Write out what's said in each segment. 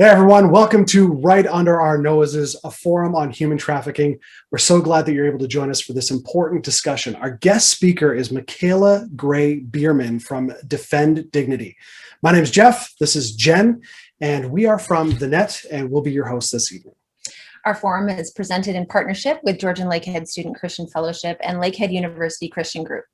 Hey everyone, welcome to Right Under Our Noses, a forum on human trafficking. We're so glad that you're able to join us for this important discussion. Our guest speaker is Mikhaela Gray-Beerman from Defend Dignity. My name is Jeff, this is Jen, and we are from The Net, and we'll be your hosts this evening. Our forum is presented in partnership with Georgian Lakehead Student Christian Fellowship and Lakehead University Christian Group.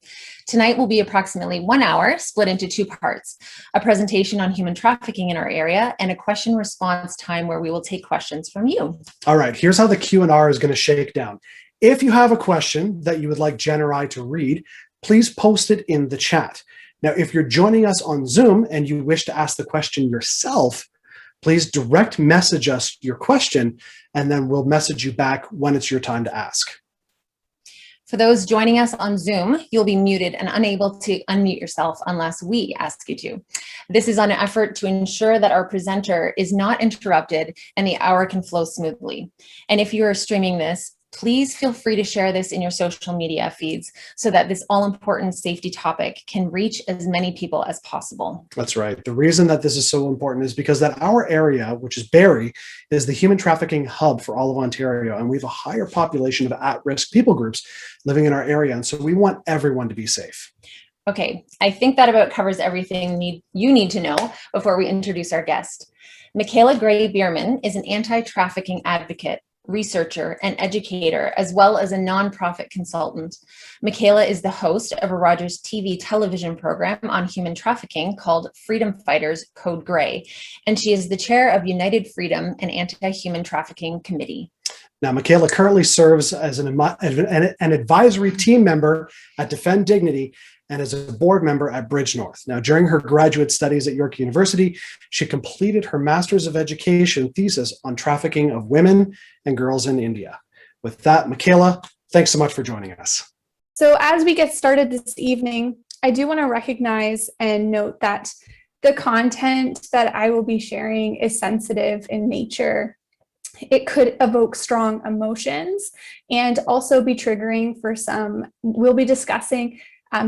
Tonight will be approximately 1 hour, split into two parts, a presentation on human trafficking in our area and a question response time where we will take questions from you. All right, here's how the Q&R is going to shake down. If you have a question that you would like Jen or I to read, please post it in the chat. Now, if you're joining us on Zoom and you wish to ask the question yourself, please direct message us your question, and then we'll message you back when it's your time to ask. For those joining us on Zoom, you'll be muted and unable to unmute yourself unless we ask you to. This is an effort to ensure that our presenter is not interrupted and the hour can flow smoothly. And if you are streaming this, please feel free to share this in your social media feeds so that this all-important safety topic can reach as many people as possible. That's right. The reason that this is so important is because that our area, which is Barrie, is the human trafficking hub for all of Ontario, and we have a higher population of at-risk people groups living in our area, and so we want everyone to be safe. Okay, I think that about covers everything you need to know before we introduce our guest. Mikhaela Gray-Beerman is an anti-trafficking advocate, researcher, and educator, as well as a nonprofit consultant. Mikhaela is the host of a Rogers TV television program on human trafficking called Freedom Fighters Code Grey, and she is the chair of United Freedom and Anti-Human Trafficking Committee. Now, Mikhaela currently serves as an advisory team member at Defend Dignity and as a board member at Bridge North. Now, during her graduate studies at York University, she completed her Master's of Education thesis on trafficking of women and girls in India. With that, Mikhaela, thanks so much for joining us. So as we get started this evening, I do want to recognize and note that the content that I will be sharing is sensitive in nature. It could evoke strong emotions and also be triggering for some. We'll be discussing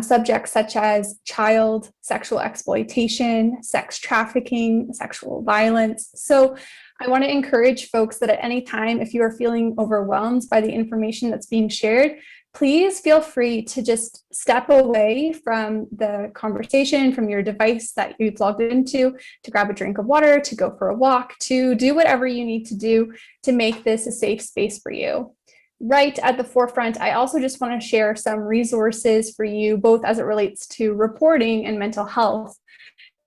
subjects such as child sexual exploitation, sex trafficking, sexual violence. So I want to encourage folks that at any time, if you are feeling overwhelmed by the information that's being shared, please feel free to just step away from the conversation, from your device that you've logged into, to grab a drink of water, to go for a walk, to do whatever you need to do to make this a safe space for you. Right at the forefront, I also just want to share some resources for you, both as it relates to reporting and mental health.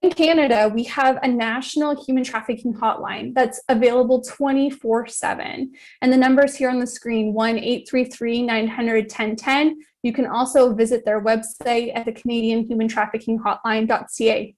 In Canada, we have a national human trafficking hotline that's available 24/7. And the numbers here on the screen, 1-833-900-1010. You can also visit their website at the Canadian Human Trafficking Hotline.ca.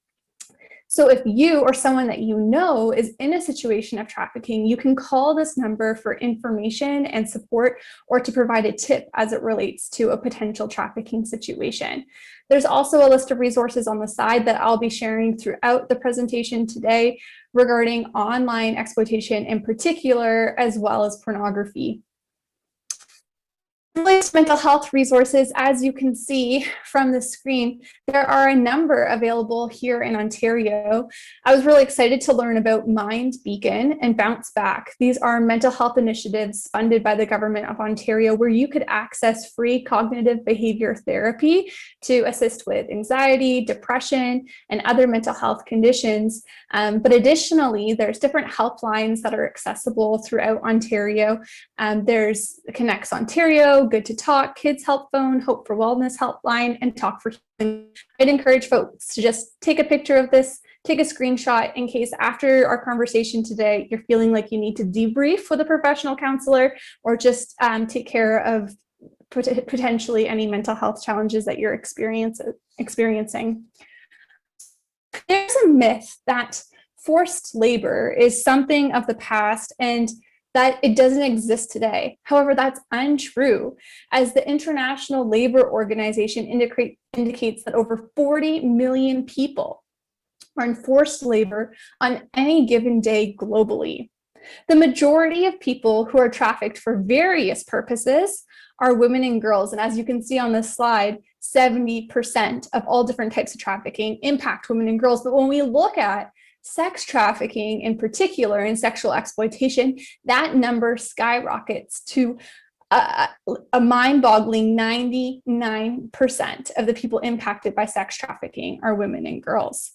So if you or someone that you know is in a situation of trafficking, you can call this number for information and support or to provide a tip as it relates to a potential trafficking situation. There's also a list of resources on the side that I'll be sharing throughout the presentation today regarding online exploitation in particular, as well as pornography. Mental health resources, as you can see from the screen, there are a number available here in Ontario. I was really excited to learn about Mind Beacon and Bounce Back. These are mental health initiatives funded by the Government of Ontario where you could access free cognitive behavior therapy to assist with anxiety, depression, and other mental health conditions. But additionally, there's different helplines that are accessible throughout Ontario. There's ConnexOntario, Good to Talk, Kids Help Phone, Hope for Wellness Helpline, and Talk for Healing. I'd encourage folks to just take a picture of this, take a screenshot in case after our conversation today, you're feeling like you need to debrief with a professional counselor or just take care of potentially any mental health challenges that you're experiencing. There's a myth that forced labor is something of the past and that it doesn't exist today. However, that's untrue, as the International Labor Organization indicates that over 40 million people are in forced labor on any given day globally. The majority of people who are trafficked for various purposes are women and girls. And as you can see on this slide, 70% of all different types of trafficking impact women and girls. But when we look at sex trafficking in particular and sexual exploitation, that number skyrockets to a mind-boggling 99% of the people impacted by sex trafficking are women and girls.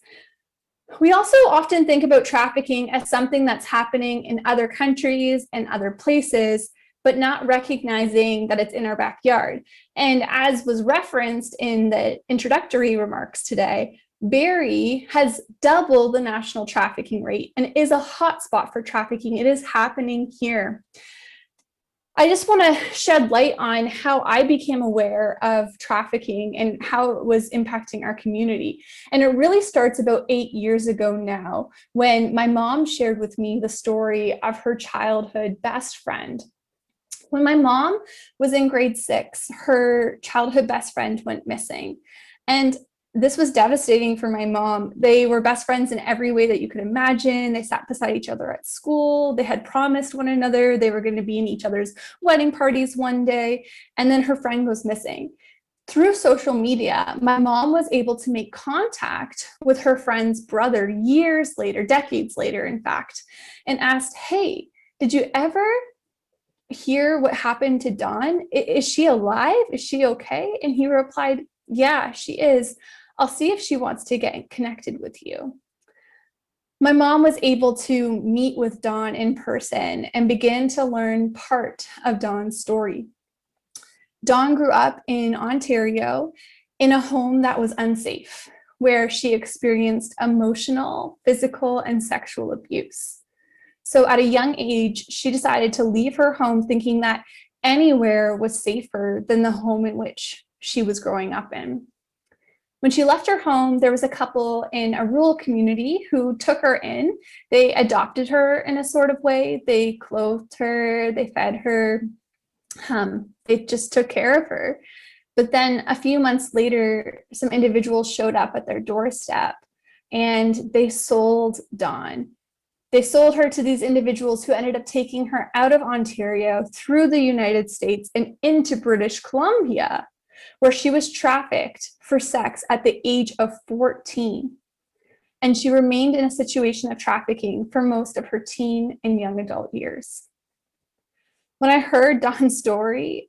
We also often think about trafficking as something that's happening in other countries and other places, but not recognizing that it's in our backyard. And as was referenced in the introductory remarks today, Barrie has double the national trafficking rate and is a hotspot for trafficking. It is happening here. I just want to shed light on how I became aware of trafficking and how it was impacting our community. And it really starts about 8 years ago now, when my mom shared with me the story of her childhood best friend. When my mom was in grade 6, her childhood best friend went missing. And this was devastating for my mom. They were best friends in every way that you could imagine. They sat beside each other at school. They had promised one another they were going to be in each other's wedding parties one day. And then her friend was missing. Through social media, my mom was able to make contact with her friend's brother years later, decades later, in fact, and asked, "Hey, did you ever hear what happened to Dawn? Is she alive? Is she okay?" And he replied, "Yeah, she is. I'll see if she wants to get connected with you." My mom was able to meet with Dawn in person and begin to learn part of Dawn's story. Dawn grew up in Ontario in a home that was unsafe, where she experienced emotional, physical, and sexual abuse. So at a young age, she decided to leave her home thinking that anywhere was safer than the home in which she was growing up in. When she left her home, there was a couple in a rural community who took her in. They adopted her in a sort of way. They clothed her, they fed her, they just took care of her. But then a few months later, some individuals showed up at their doorstep and they sold Dawn. They sold her to these individuals who ended up taking her out of Ontario through the United States and into British Columbia, where she was trafficked for sex at the age of 14. And she remained in a situation of trafficking for most of her teen and young adult years. When I heard Dawn's story,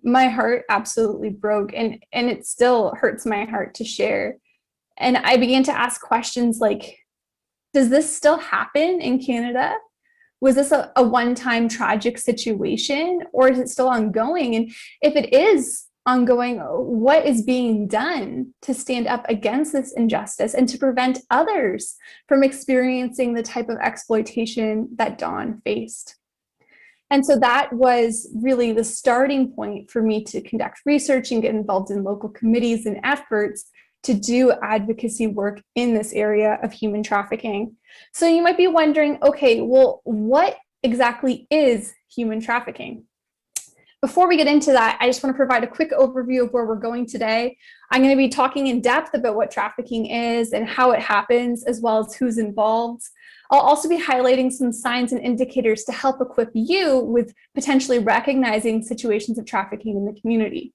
my heart absolutely broke, and it still hurts my heart to share. And I began to ask questions like, does this still happen in Canada? Was this a one-time tragic situation, or is it still ongoing? And if it is ongoing, what is being done to stand up against this injustice and to prevent others from experiencing the type of exploitation that Dawn faced? And so that was really the starting point for me to conduct research and get involved in local committees and efforts to do advocacy work in this area of human trafficking. So you might be wondering, okay, well, what exactly is human trafficking? Before we get into that, I just want to provide a quick overview of where we're going today. I'm going to be talking in depth about what trafficking is and how it happens, as well as who's involved. I'll also be highlighting some signs and indicators to help equip you with potentially recognizing situations of trafficking in the community.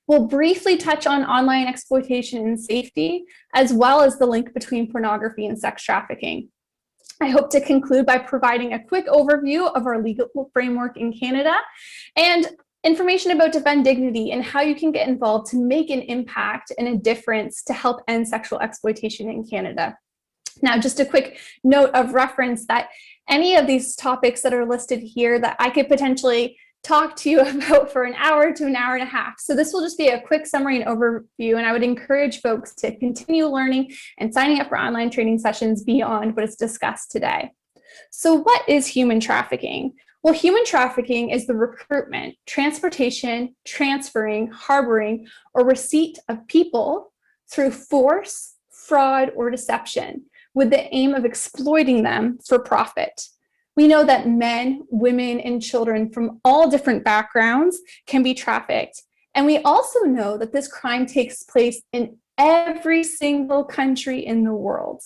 We'll briefly touch on online exploitation and safety, as well as the link between pornography and sex trafficking. I hope to conclude by providing a quick overview of our legal framework in Canada and information about Defend Dignity and how you can get involved to make an impact and a difference to help end sexual exploitation in Canada. Now, just a quick note of reference that any of these topics that are listed here that I could potentially talk to you about for an hour to an hour and a half. So this will just be a quick summary and overview, and I would encourage folks to continue learning and signing up for online training sessions beyond what is discussed today. So what is human trafficking? Well, human trafficking is the recruitment, transportation, transferring, harboring, or receipt of people through force, fraud, or deception with the aim of exploiting them for profit. We know that men, women, and children from all different backgrounds can be trafficked. And we also know that this crime takes place in every single country in the world.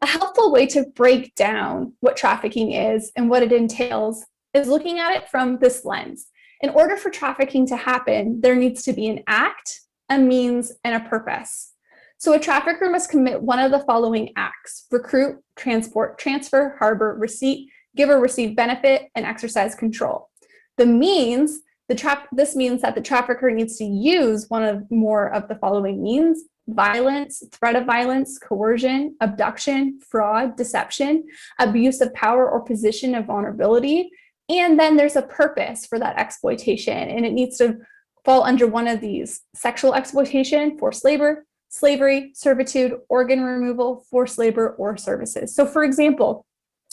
A helpful way to break down what trafficking is and what it entails is looking at it from this lens. In order for trafficking to happen, there needs to be an act, a means, and a purpose. So a trafficker must commit one of the following acts: recruit, transport, transfer, harbor, receipt, give or receive benefit, and exercise control. This means that the trafficker needs to use one of more of the following means: violence, threat of violence, coercion, abduction, fraud, deception, abuse of power or position of vulnerability. And then there's a purpose for that exploitation, and it needs to fall under one of these: sexual exploitation, forced labor, slavery, servitude, organ removal, forced labor, or services. So for example,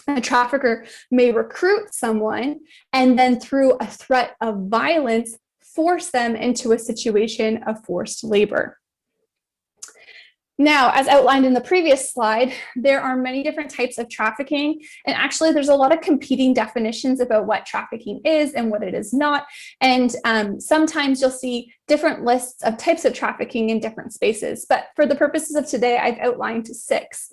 a trafficker may recruit someone and then through a threat of violence, force them into a situation of forced labor. Now, as outlined in the previous slide, there are many different types of trafficking, and actually there's a lot of competing definitions about what trafficking is and what it is not. And sometimes you'll see different lists of types of trafficking in different spaces, but for the purposes of today, I've outlined 6.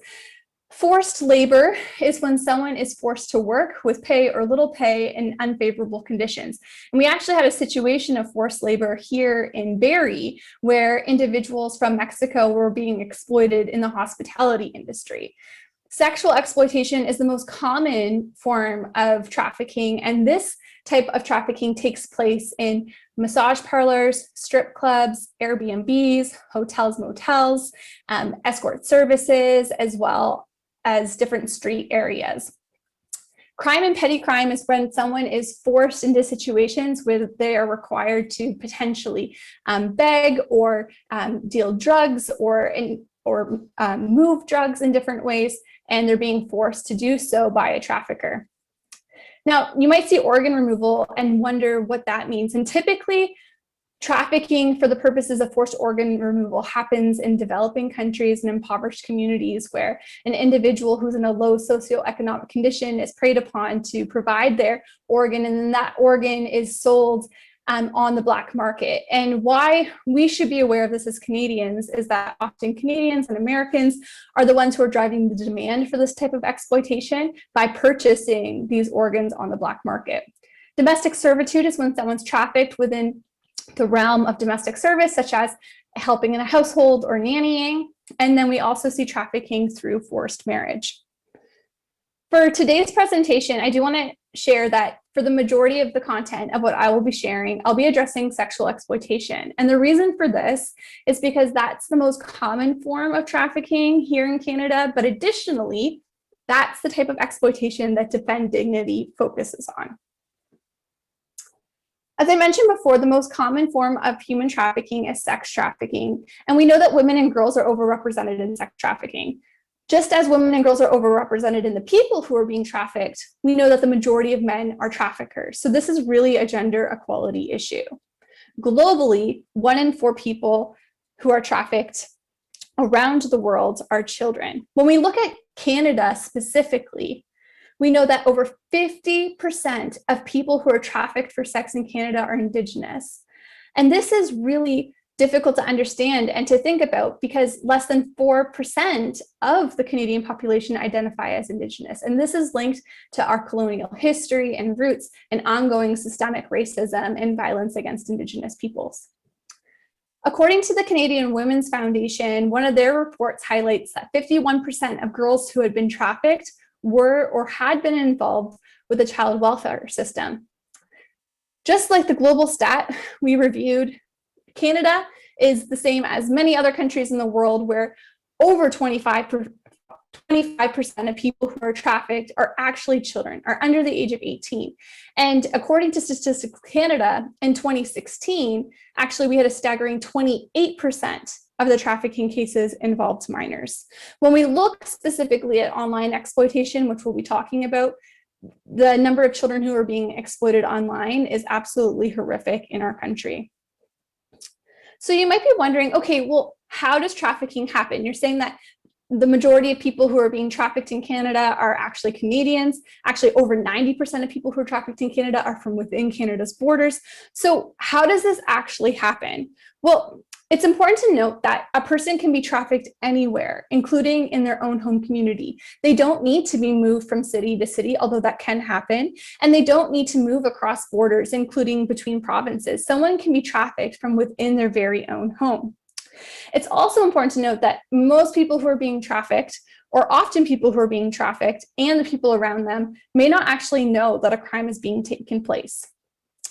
Forced labor is when someone is forced to work with pay or little pay in unfavorable conditions. And we actually had a situation of forced labor here in Barrie, where individuals from Mexico were being exploited in the hospitality industry. Sexual exploitation is the most common form of trafficking, and this type of trafficking takes place in massage parlors, strip clubs, Airbnbs, hotels, motels, escort services, as well as different street areas. Crime and petty crime is when someone is forced into situations where they are required to potentially beg or deal drugs or move drugs in different ways, and they're being forced to do so by a trafficker. Now, you might see organ removal and wonder what that means. And typically, trafficking for the purposes of forced organ removal happens in developing countries and impoverished communities where an individual who's in a low socioeconomic condition is preyed upon to provide their organ, and then that organ is sold on the black market. And why we should be aware of this as Canadians is that often Canadians and Americans are the ones who are driving the demand for this type of exploitation by purchasing these organs on the black market. Domestic servitude is when someone's trafficked within the realm of domestic service, such as helping in a household or nannying. And then we also see trafficking through forced marriage. For today's presentation, I do want to share that for the majority of the content of what I will be sharing, I'll be addressing sexual exploitation. And the reason for this is because that's the most common form of trafficking here in Canada, but additionally, that's the type of exploitation that Defend Dignity focuses on. As I mentioned before, the most common form of human trafficking is sex trafficking. And we know that women and girls are overrepresented in sex trafficking. Just as women and girls are overrepresented in the people who are being trafficked, we know that the majority of men are traffickers. So this is really a gender equality issue. Globally, 1 in 4 people who are trafficked around the world are children. When we look at Canada specifically, we know that over 50% of people who are trafficked for sex in Canada are Indigenous. And this is really difficult to understand and to think about because less than 4% of the Canadian population identify as Indigenous. And this is linked to our colonial history and roots and ongoing systemic racism and violence against Indigenous peoples. According to the Canadian Women's Foundation, one of their reports highlights that 51% of girls who had been trafficked were or had been involved with the child welfare system. Just like the global stat we reviewed, Canada is the same as many other countries in the world where over 25% of people who are trafficked are actually children, are under the age of 18. And according to Statistics Canada, in 2016, actually we had a staggering 28% of the trafficking cases involved minors. When we look specifically at online exploitation, which we'll be talking about, the number of children who are being exploited online is absolutely horrific in our country. So you might be wondering, okay, well, how does trafficking happen? You're saying that the majority of people who are being trafficked in Canada are actually Canadians. Actually, over 90% of people who are trafficked in Canada are from within Canada's borders. So how does this actually happen? Well, it's important to note that a person can be trafficked anywhere, including in their own home community. They don't need to be moved from city to city, although that can happen. And they don't need to move across borders, including between provinces. Someone can be trafficked from within their very own home. It's also important to note that most people who are being trafficked, or often people who are being trafficked and the people around them, may not actually know that a crime is being taken place.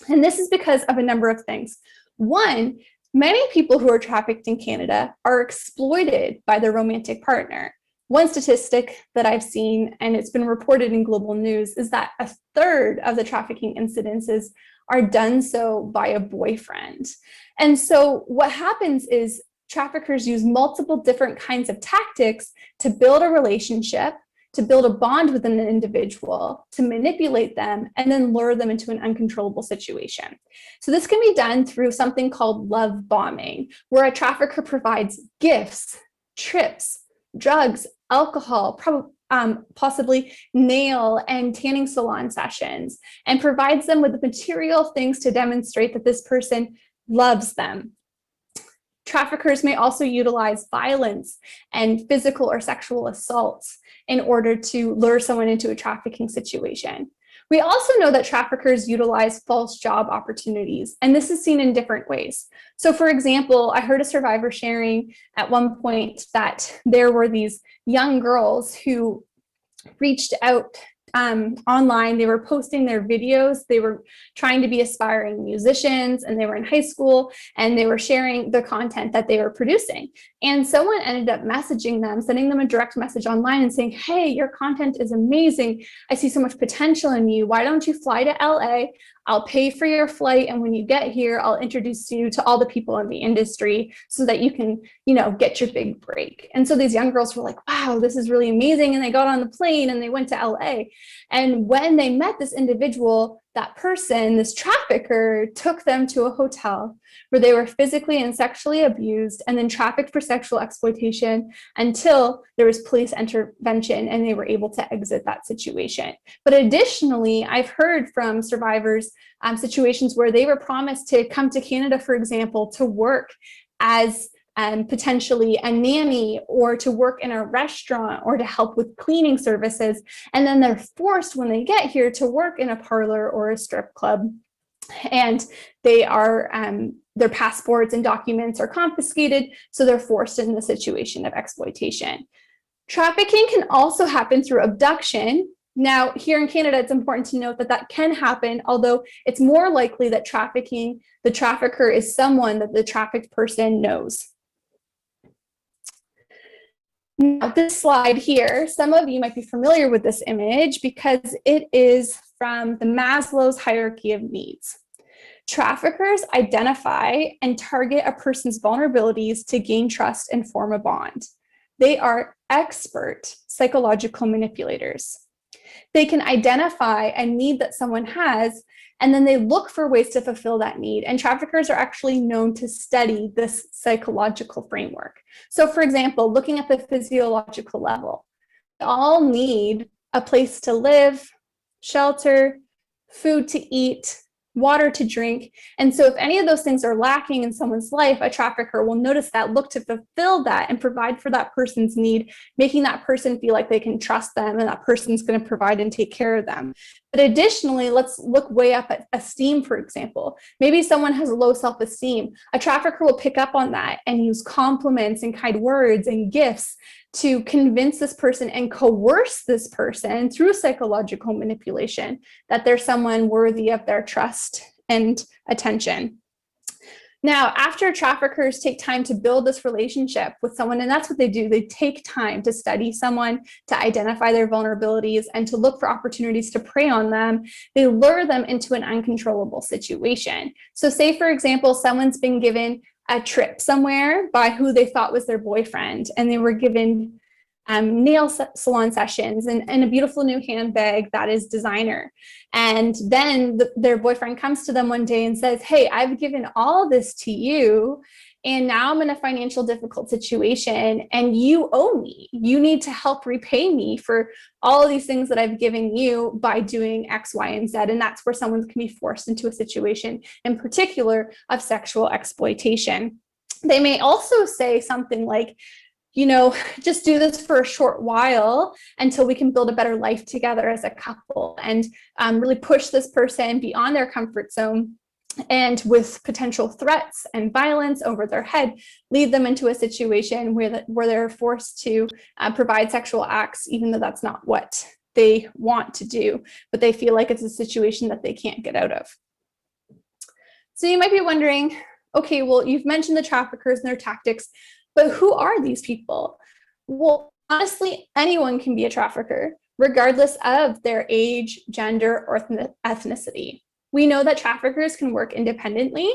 And this is because of a number of things. One, many people who are trafficked in Canada are exploited by their romantic partner. One statistic that I've seen, and it's been reported in global news, is that a third of the trafficking incidences are done so by a boyfriend. And so what happens is traffickers use multiple different kinds of tactics to build a relationship, to build a bond with an individual, to manipulate them, and then lure them into an uncontrollable situation. So this can be done through something called love bombing, where a trafficker provides gifts, trips, drugs, alcohol, possibly nail and tanning salon sessions, and provides them with the material things to demonstrate that this person loves them. Traffickers may also utilize violence and physical or sexual assaults in order to lure someone into a trafficking situation. We also know that traffickers utilize false job opportunities, and this is seen in different ways. So for example, I heard a survivor sharing at one point that there were these young girls who reached out online. They were posting their videos. They were trying to be aspiring musicians, and they were in high school, and they were sharing the content that they were producing. And someone ended up messaging them, sending them a direct message online and saying, hey, your content is amazing. I see so much potential in you. Why don't you fly to LA? I'll pay for your flight. And when you get here, I'll introduce you to all the people in the industry so that you can, get your big break. And so these young girls were like, wow, this is really amazing. And they got on the plane and they went to LA. And when they met this individual, that person, this trafficker, took them to a hotel where they were physically and sexually abused and then trafficked for sexual exploitation until there was police intervention and they were able to exit that situation. But additionally, I've heard from survivors situations where they were promised to come to Canada, for example, to work as potentially a nanny or to work in a restaurant or to help with cleaning services. And then they're forced when they get here to work in a parlor or a strip club. And they are, their passports and documents are confiscated. So they're forced in the situation of exploitation. Trafficking can also happen through abduction. Now, here in Canada, it's important to note that that can happen, although it's more likely that the trafficker is someone that the trafficked person knows. Now, this slide here, some of you might be familiar with this image because it is from the Maslow's hierarchy of needs. Traffickers identify and target a person's vulnerabilities to gain trust and form a bond. They are expert psychological manipulators. They can identify a need that someone has, and then they look for ways to fulfill that need. And traffickers are actually known to study this psychological framework. So for example, looking at the physiological level, we all need a place to live, shelter, food to eat, water to drink. And so if any of those things are lacking in someone's life, a trafficker will notice that, look to fulfill that and provide for that person's need, making that person feel like they can trust them and that person's going to provide and take care of them. But additionally, let's look way up at esteem, for example. Maybe someone has low self-esteem. A trafficker will pick up on that and use compliments and kind words and gifts to convince this person and coerce this person through psychological manipulation that they're someone worthy of their trust and attention. Now, after traffickers take time to build this relationship with someone, and that's what they do, they take time to study someone, to identify their vulnerabilities, and to look for opportunities to prey on them, they lure them into an uncontrollable situation. So say, for example, someone's been given a trip somewhere by who they thought was their boyfriend, and they were given nail salon sessions and a beautiful new handbag that is designer. And then their boyfriend comes to them one day and says, hey, I've given all this to you, and now I'm in a financial difficult situation and you owe me. You need to help repay me for all of these things that I've given you by doing X, Y, and Z. And that's where someone can be forced into a situation, in particular, of sexual exploitation. They may also say something like, just do this for a short while until we can build a better life together as a couple, and really push this person beyond their comfort zone and with potential threats and violence over their head, lead them into a situation where they're forced to provide sexual acts, even though that's not what they want to do, but they feel like it's a situation that they can't get out of. So you might be wondering, okay, well, you've mentioned the traffickers and their tactics, but who are these people? Well, honestly, anyone can be a trafficker, regardless of their age, gender, or ethnicity. We know that traffickers can work independently,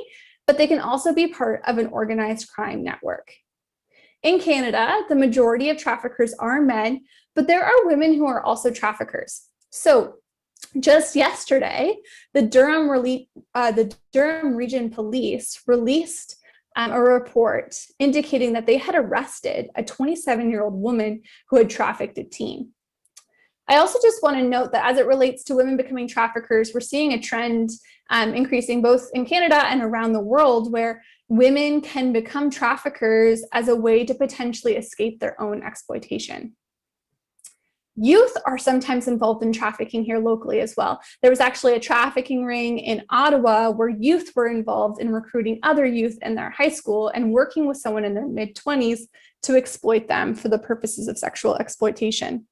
but they can also be part of an organized crime network. In Canada, the majority of traffickers are men, but there are women who are also traffickers. So just yesterday, the Durham Region Police released a report indicating that they had arrested a 27-year-old woman who had trafficked a teen. I also just want to note that as it relates to women becoming traffickers, we're seeing a trend increasing both in Canada and around the world where women can become traffickers as a way to potentially escape their own exploitation. Youth are sometimes involved in trafficking here locally as well. There was actually a trafficking ring in Ottawa where youth were involved in recruiting other youth in their high school and working with someone in their mid-20s to exploit them for the purposes of sexual exploitation.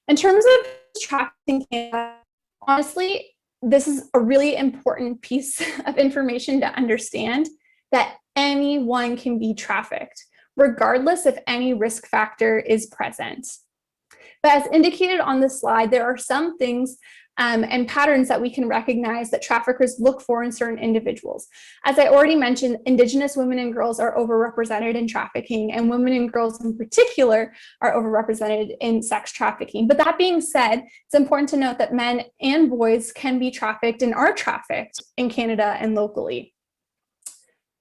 In terms of trafficking in Canada, honestly, this is a really important piece of information to understand, that anyone can be trafficked, regardless if any risk factor is present. But as indicated on this slide, there are some things and patterns that we can recognize that traffickers look for in certain individuals. As I already mentioned, Indigenous women and girls are overrepresented in trafficking, and women and girls in particular are overrepresented in sex trafficking. But that being said, it's important to note that men and boys can be trafficked and are trafficked in Canada and locally.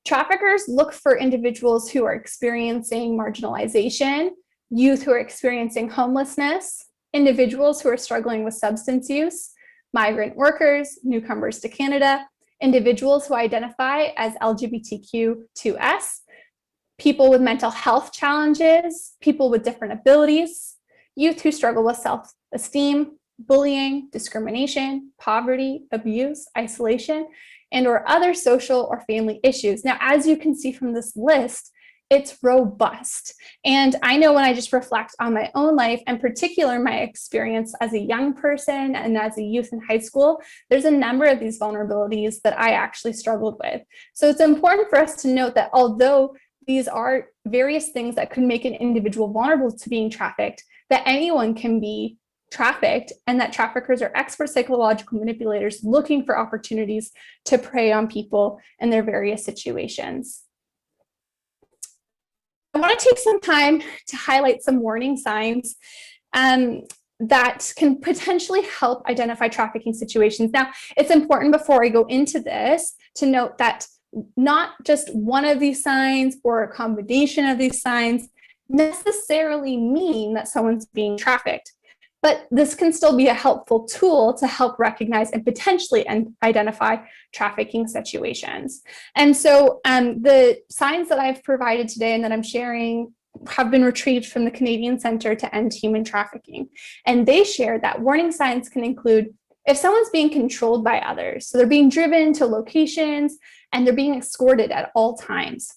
Traffickers look for individuals who are experiencing marginalization, youth who are experiencing homelessness, individuals who are struggling with substance use, migrant workers, newcomers to Canada, individuals who identify as LGBTQ2S, people with mental health challenges, people with different abilities, youth who struggle with self-esteem, bullying, discrimination, poverty, abuse, isolation, and or other social or family issues. Now, as you can see from this list, it's robust. And I know when I just reflect on my own life, and particular my experience as a young person and as a youth in high school, there's a number of these vulnerabilities that I actually struggled with. So it's important for us to note that although these are various things that could make an individual vulnerable to being trafficked, that anyone can be trafficked, and that traffickers are expert psychological manipulators looking for opportunities to prey on people in their various situations. I want to take some time to highlight some warning signs that can potentially help identify trafficking situations. Now, it's important before I go into this to note that not just one of these signs or a combination of these signs necessarily mean that someone's being trafficked, but this can still be a helpful tool to help recognize and potentially identify trafficking situations. And so the signs that I've provided today and that I'm sharing have been retrieved from the Canadian Centre to End Human Trafficking. And they shared that warning signs can include if someone's being controlled by others, so they're being driven to locations and they're being escorted at all times,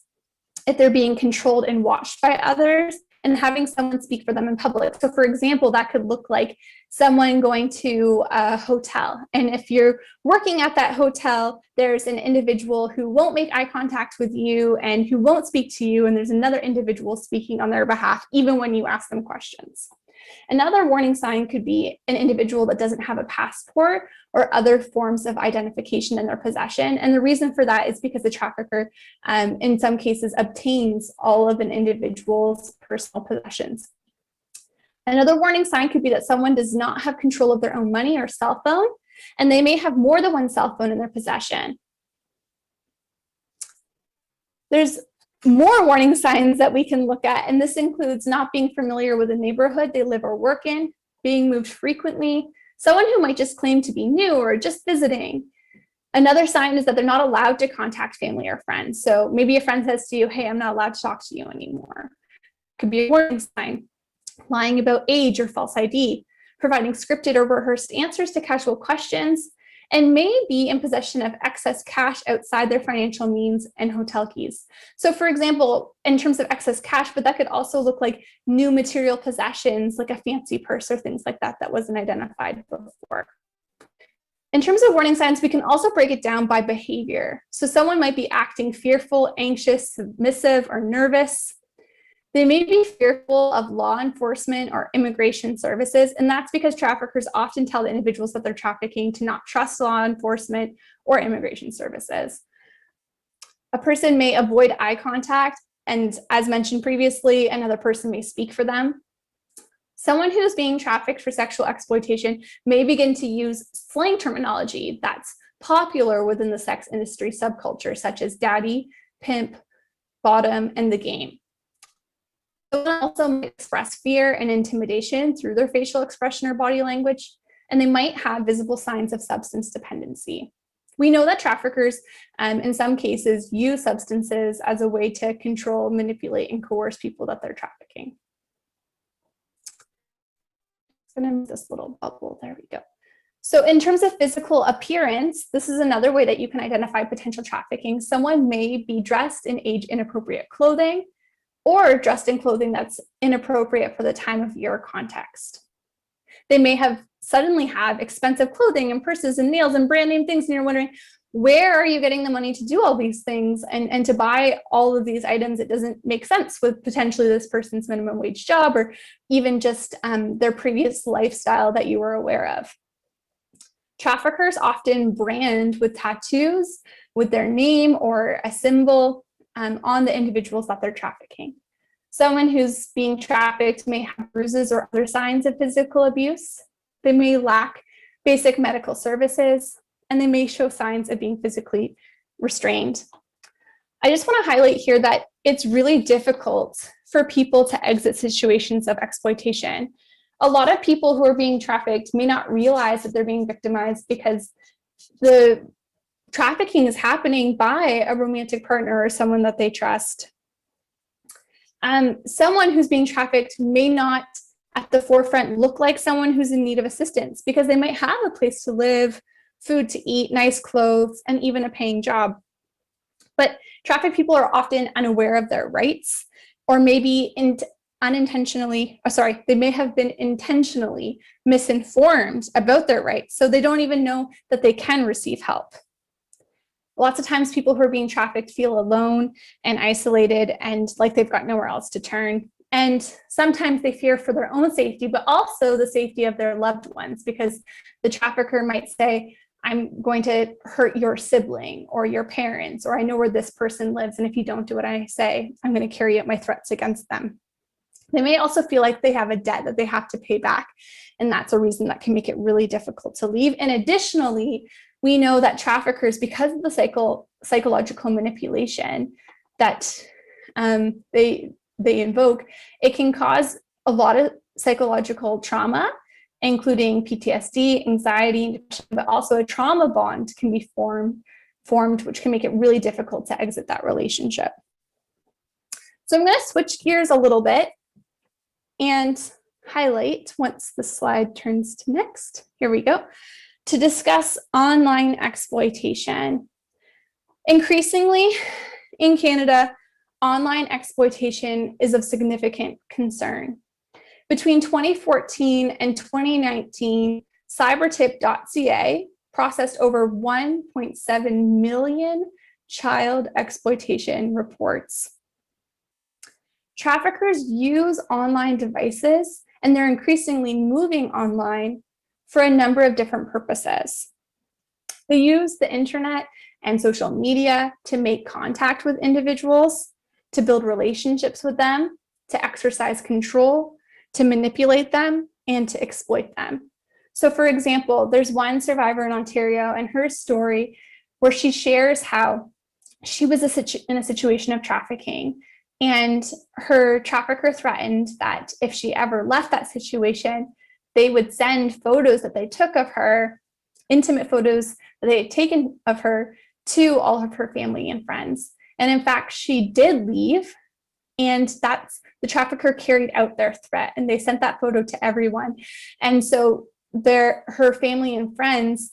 if they're being controlled and watched by others, and having someone speak for them in public. So for example, that could look like someone going to a hotel. And if you're working at that hotel, there's an individual who won't make eye contact with you and who won't speak to you. And there's another individual speaking on their behalf, even when you ask them questions. Another warning sign could be an individual that doesn't have a passport or other forms of identification in their possession. And the reason for that is because the trafficker, in some cases, obtains all of an individual's personal possessions. Another warning sign could be that someone does not have control of their own money or cell phone, and they may have more than one cell phone in their possession. There's more warning signs that we can look at, and this includes not being familiar with the neighborhood they live or work in, being moved frequently, someone who might just claim to be new or just visiting. Another sign is that they're not allowed to contact family or friends. So maybe a friend says to you, hey, I'm not allowed to talk to you anymore. Could be a warning sign. Lying about age or false ID, providing scripted or rehearsed answers to casual questions, and may be in possession of excess cash outside their financial means and hotel keys. So for example, in terms of excess cash, but that could also look like new material possessions, like a fancy purse or things like that that wasn't identified before. In terms of warning signs, we can also break it down by behavior. So someone might be acting fearful, anxious, submissive, or nervous. They may be fearful of law enforcement or immigration services, and that's because traffickers often tell the individuals that they're trafficking to not trust law enforcement or immigration services. A person may avoid eye contact, and as mentioned previously, another person may speak for them. Someone who's being trafficked for sexual exploitation may begin to use slang terminology that's popular within the sex industry subculture, such as daddy, pimp, bottom, and the game. Someone also might express fear and intimidation through their facial expression or body language, and they might have visible signs of substance dependency. We know that traffickers, in some cases, use substances as a way to control, manipulate, and coerce people that they're trafficking. I'm going to move this little bubble. There we go. So in terms of physical appearance, this is another way that you can identify potential trafficking. Someone may be dressed in age-inappropriate clothing, or dressed in clothing that's inappropriate for the time of year or context. They may suddenly have expensive clothing and purses and nails and brand name things, and you're wondering, where are you getting the money to do all these things and to buy all of these items? It doesn't make sense with potentially this person's minimum wage job or even just their previous lifestyle that you were aware of. Traffickers often brand with tattoos with their name or a symbol on the individuals that they're trafficking. Someone who's being trafficked may have bruises or other signs of physical abuse. They may lack basic medical services, and they may show signs of being physically restrained. I just want to highlight here that it's really difficult for people to exit situations of exploitation. A lot of people who are being trafficked may not realize that they're being victimized because the trafficking is happening by a romantic partner or someone that they trust. Someone who's being trafficked may not at the forefront look like someone who's in need of assistance because they might have a place to live, food to eat, nice clothes, and even a paying job. But trafficked people are often unaware of their rights, or maybe they may have been intentionally misinformed about their rights, so they don't even know that they can receive help. Lots of times people who are being trafficked feel alone and isolated and like they've got nowhere else to turn. And sometimes they fear for their own safety, but also the safety of their loved ones, because the trafficker might say, I'm going to hurt your sibling or your parents, or I know where this person lives, and if you don't do what I say, I'm going to carry out my threats against them. They may also feel like they have a debt that they have to pay back, and that's a reason that can make it really difficult to leave. And additionally, we know that traffickers, because of the psychological manipulation that they invoke, it can cause a lot of psychological trauma, including PTSD, anxiety, and depression, but also a trauma bond can be formed, which can make it really difficult to exit that relationship. So I'm going to switch gears a little bit and highlight, once the slide turns to next, here we go, to discuss online exploitation. Increasingly in Canada, online exploitation is of significant concern. Between 2014 and 2019, cybertip.ca processed over 1.7 million child exploitation reports. Traffickers use online devices, and they're increasingly moving online for a number of different purposes. They use the internet and social media to make contact with individuals, to build relationships with them, to exercise control, to manipulate them, and to exploit them. So for example, there's one survivor in Ontario and her story where she shares how she was in a situation of trafficking, and her trafficker threatened that if she ever left that situation, they would send photos that they took of her, intimate photos that they had taken of her, to all of her family and friends. And in fact, she did leave, and that's the trafficker carried out their threat, and they sent that photo to everyone. And so her family and friends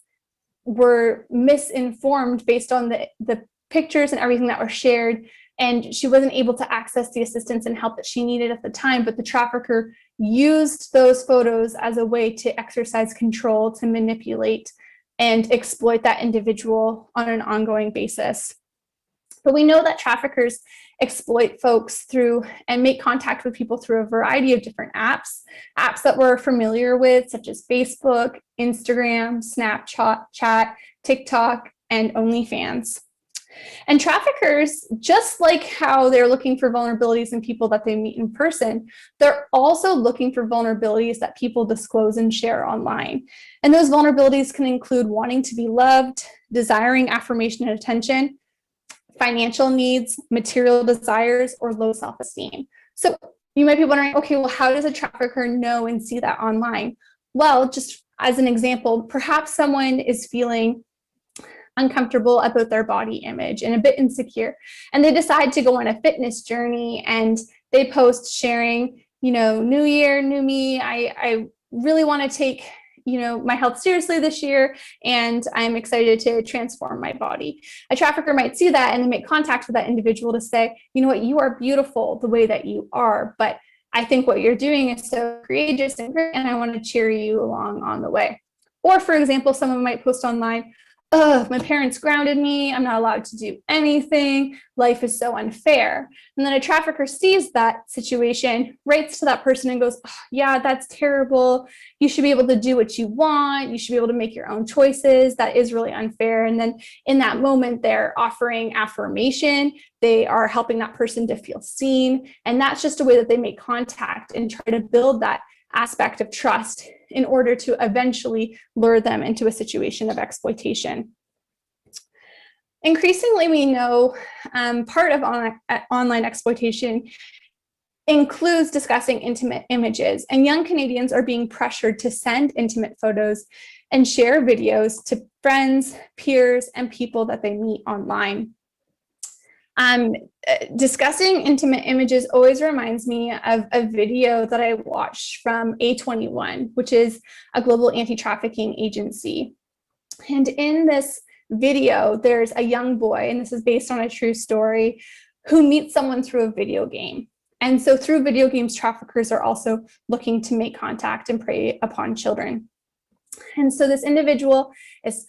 were misinformed based on the pictures and everything that were shared. And she wasn't able to access the assistance and help that she needed at the time, but the trafficker used those photos as a way to exercise control, to manipulate and exploit that individual on an ongoing basis. But we know that traffickers exploit folks through and make contact with people through a variety of different apps that we're familiar with, such as Facebook, Instagram, Snapchat, TikTok, and OnlyFans. And traffickers, just like how they're looking for vulnerabilities in people that they meet in person, they're also looking for vulnerabilities that people disclose and share online. And those vulnerabilities can include wanting to be loved, desiring affirmation and attention, financial needs, material desires, or low self-esteem. So you might be wondering, okay, well, how does a trafficker know and see that online? Well, just as an example, perhaps someone is feeling uncomfortable about their body image and a bit insecure, and they decide to go on a fitness journey, and they post sharing, new year, new me. I really want to take, my health seriously this year, and I'm excited to transform my body. A trafficker might see that and then make contact with that individual to say, you know what, you are beautiful the way that you are, but I think what you're doing is so courageous and great, and I want to cheer you along on the way. Or for example, someone might post online, oh, my parents grounded me. I'm not allowed to do anything. Life is so unfair. And then a trafficker sees that situation, writes to that person and goes, oh, yeah, that's terrible. You should be able to do what you want. You should be able to make your own choices. That is really unfair. And then in that moment, they're offering affirmation. They are helping that person to feel seen. And that's just a way that they make contact and try to build that aspect of trust in order to eventually lure them into a situation of exploitation. Increasingly, we know part of online exploitation includes discussing intimate images, and young Canadians are being pressured to send intimate photos and share videos to friends, peers, and people that they meet online. Discussing intimate images always reminds me of a video that I watched from A21, which is a global anti-trafficking agency. And in this video, there's a young boy, and this is based on a true story, who meets someone through a video game. And so through video games, traffickers are also looking to make contact and prey upon children. And so this individual is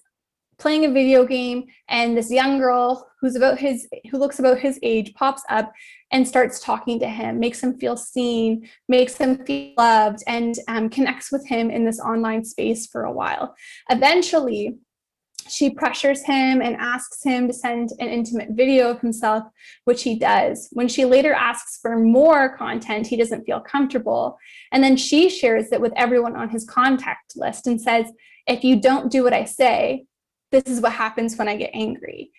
playing a video game, and this young girl who looks about his age pops up and starts talking to him, makes him feel seen, makes him feel loved, and connects with him in this online space for a while. Eventually, she pressures him and asks him to send an intimate video of himself, which he does. When she later asks for more content, he doesn't feel comfortable. And then she shares it with everyone on his contact list and says, if you don't do what I say, this is what happens when I get angry.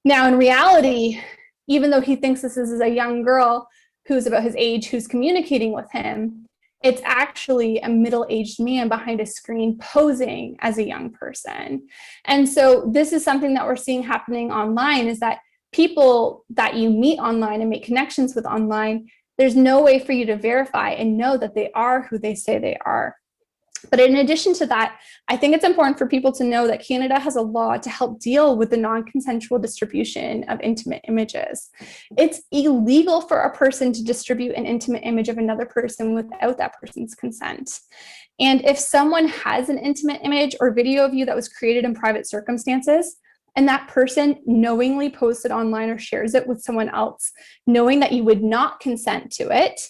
Now, in reality, even though he thinks this is a young girl who's about his age, who's communicating with him, it's actually a middle-aged man behind a screen posing as a young person. And so this is something that we're seeing happening online, is that people that you meet online and make connections with online, there's no way for you to verify and know that they are who they say they are. But in addition to that, I think it's important for people to know that Canada has a law to help deal with the non-consensual distribution of intimate images. It's illegal for a person to distribute an intimate image of another person without that person's consent. And if someone has an intimate image or video of you that was created in private circumstances, and that person knowingly posts it online or shares it with someone else, knowing that you would not consent to it,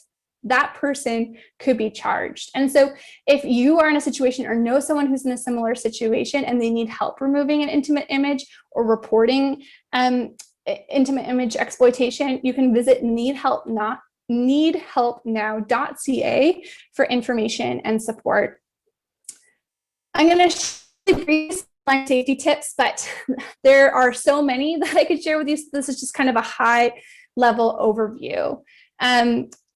that person could be charged. And so if you are in a situation or know someone who's in a similar situation and they need help removing an intimate image or reporting intimate image exploitation, you can visit needhelpnow.ca for information and support. I'm going to brief online safety tips, but there are so many that I could share with you. So this is just kind of a high level overview.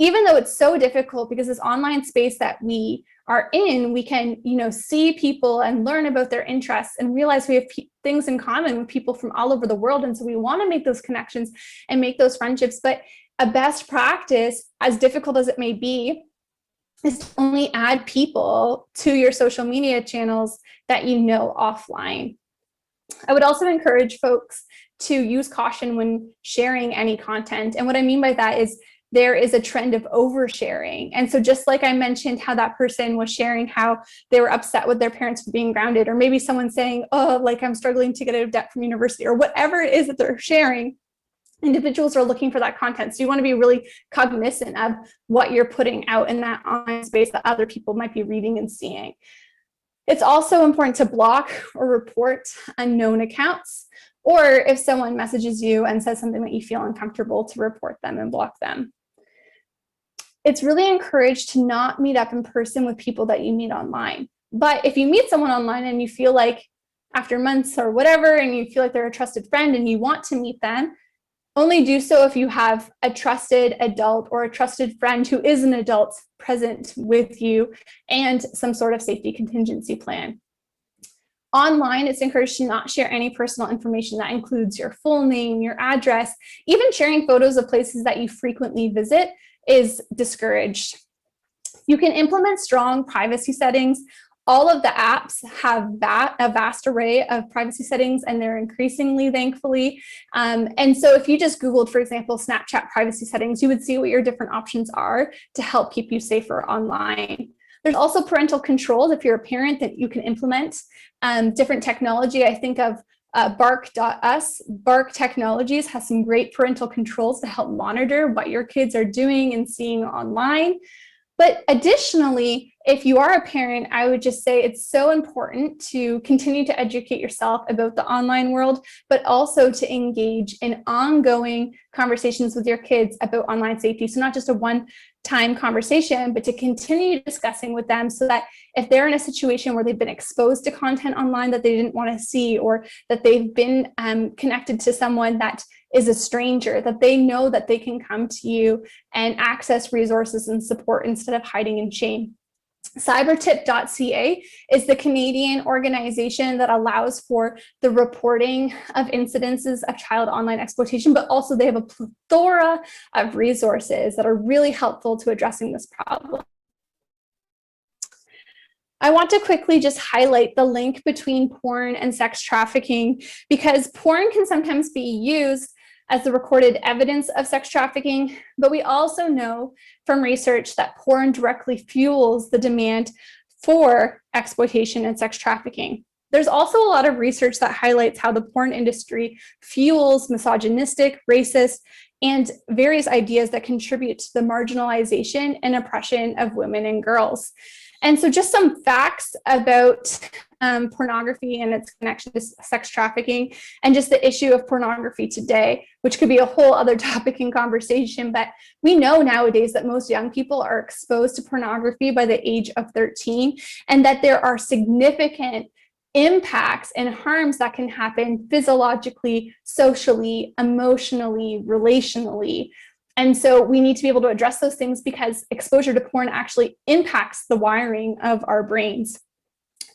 Even though it's so difficult, because this online space that we are in, we can, see people and learn about their interests and realize we have things in common with people from all over the world. And so we want to make those connections and make those friendships. But a best practice, as difficult as it may be, is to only add people to your social media channels that you know offline. I would also encourage folks to use caution when sharing any content. And what I mean by that is there is a trend of oversharing. And so just like I mentioned how that person was sharing how they were upset with their parents for being grounded, or maybe someone saying, oh, like I'm struggling to get out of debt from university, or whatever it is that they're sharing, individuals are looking for that content. So you want to be really cognizant of what you're putting out in that online space that other people might be reading and seeing. It's also important to block or report unknown accounts, or if someone messages you and says something that you feel uncomfortable, to report them and block them. It's really encouraged to not meet up in person with people that you meet online. But if you meet someone online and you feel like after months or whatever, and you feel like they're a trusted friend and you want to meet them, only do so if you have a trusted adult or a trusted friend who is an adult present with you and some sort of safety contingency plan. Online, it's encouraged to not share any personal information that includes your full name, your address. Even sharing photos of places that you frequently visit is discouraged. You can implement strong privacy settings. All of the apps have a vast array of privacy settings, and they're increasingly, thankfully. And so if you just Googled, for example, Snapchat privacy settings, you would see what your different options are to help keep you safer online. There's also parental controls if you're a parent that you can implement. Different technology, I think of Bark.us. Bark Technologies has some great parental controls to help monitor what your kids are doing and seeing online. But additionally, if you are a parent, I would just say it's so important to continue to educate yourself about the online world, but also to engage in ongoing conversations with your kids about online safety. So not just a one-time conversation, but to continue discussing with them so that if they're in a situation where they've been exposed to content online that they didn't want to see, or that they've been connected to someone that is a stranger, that they know that they can come to you and access resources and support instead of hiding in shame. Cybertip.ca is the Canadian organization that allows for the reporting of incidences of child online exploitation, but also they have a plethora of resources that are really helpful to addressing this problem. I want to quickly just highlight the link between porn and sex trafficking, because porn can sometimes be used as the recorded evidence of sex trafficking, but we also know from research that porn directly fuels the demand for exploitation and sex trafficking. There's also a lot of research that highlights how the porn industry fuels misogynistic, racist, and various ideas that contribute to the marginalization and oppression of women and girls. And so just some facts about pornography and its connection to sex trafficking, and just the issue of pornography today, which could be a whole other topic in conversation. But we know nowadays that most young people are exposed to pornography by the age of 13, and that there are significant impacts and harms that can happen physiologically, socially, emotionally, relationally. And so we need to be able to address those things, because exposure to porn actually impacts the wiring of our brains.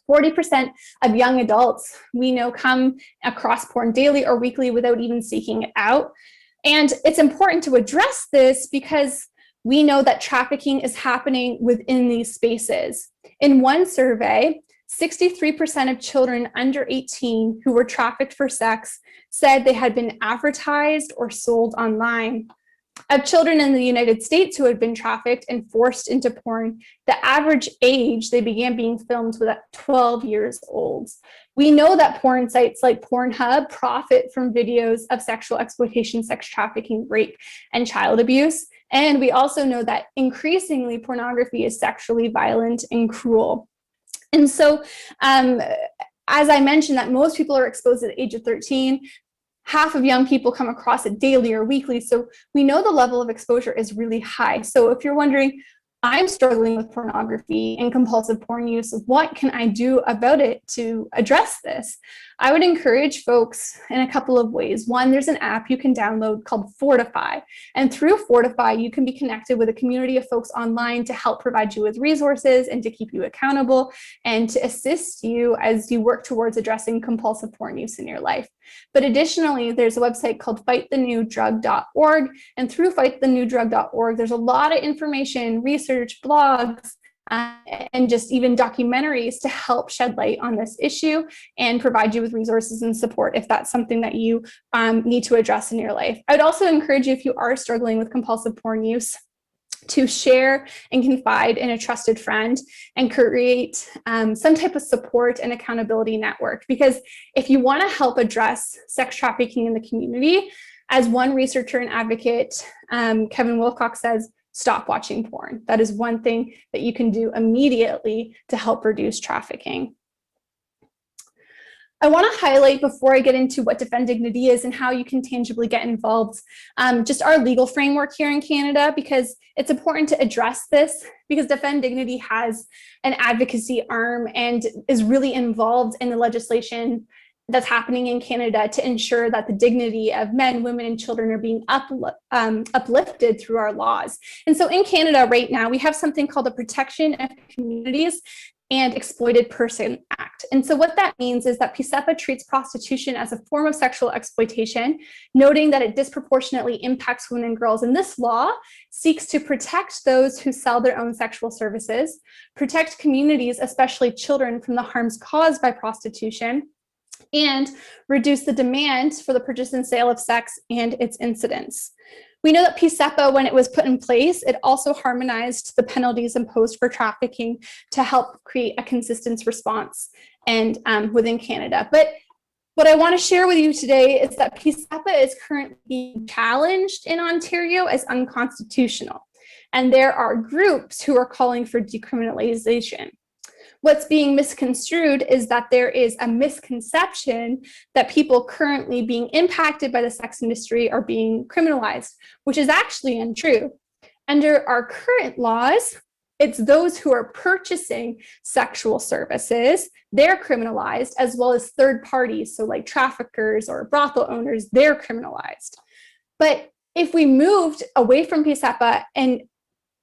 40% of young adults we know come across porn daily or weekly without even seeking it out. And it's important to address this because we know that trafficking is happening within these spaces. In one survey, 63% of children under 18 who were trafficked for sex said they had been advertised or sold online. Of children in the United States who had been trafficked and forced into porn, the average age they began being filmed was at 12 years old. We know that porn sites like Pornhub profit from videos of sexual exploitation, sex trafficking, rape, and child abuse. And we also know that increasingly pornography is sexually violent and cruel. And so, as I mentioned, that most people are exposed at the age of 13. Half of young people come across it daily or weekly. So we know the level of exposure is really high. So if you're wondering, I'm struggling with pornography and compulsive porn use, what can I do about it to address this? I would encourage folks in a couple of ways. One, there's an app you can download called Fortify. And through Fortify, you can be connected with a community of folks online to help provide you with resources and to keep you accountable and to assist you as you work towards addressing compulsive porn use in your life. But additionally, there's a website called fightthenewdrug.org. And through fightthenewdrug.org, there's a lot of information, research, blogs, and just even documentaries to help shed light on this issue and provide you with resources and support if that's something that you need to address in your life. I would also encourage you, if you are struggling with compulsive porn use, to share and confide in a trusted friend and create some type of support and accountability network. Because if you want to help address sex trafficking in the community, as one researcher and advocate, Kevin Wilcox, says, stop watching porn. That is one thing that you can do immediately to help reduce trafficking. I want to highlight, before I get into what Defend Dignity is and how you can tangibly get involved, just our legal framework here in Canada, because it's important to address this, because Defend Dignity has an advocacy arm and is really involved in the legislation that's happening in Canada to ensure that the dignity of men, women, and children are being uplifted through our laws. And so in Canada right now, we have something called the Protection of Communities and Exploited Person Act. And so what that means is that PSEPA treats prostitution as a form of sexual exploitation, noting that it disproportionately impacts women and girls. And this law seeks to protect those who sell their own sexual services, protect communities, especially children, from the harms caused by prostitution, and reduce the demand for the purchase and sale of sex and its incidents. We know that PSEPA, when it was put in place, it also harmonized the penalties imposed for trafficking to help create a consistent response and within Canada. But what I want to share with you today is that PSEPA is currently being challenged in Ontario as unconstitutional. And there are groups who are calling for decriminalization. What's being misconstrued is that there is a misconception that people currently being impacted by the sex industry are being criminalized, which is actually untrue. Under our current laws, it's those who are purchasing sexual services, they're criminalized, as well as third parties, so like traffickers or brothel owners, they're criminalized. But if we moved away from PSEPA and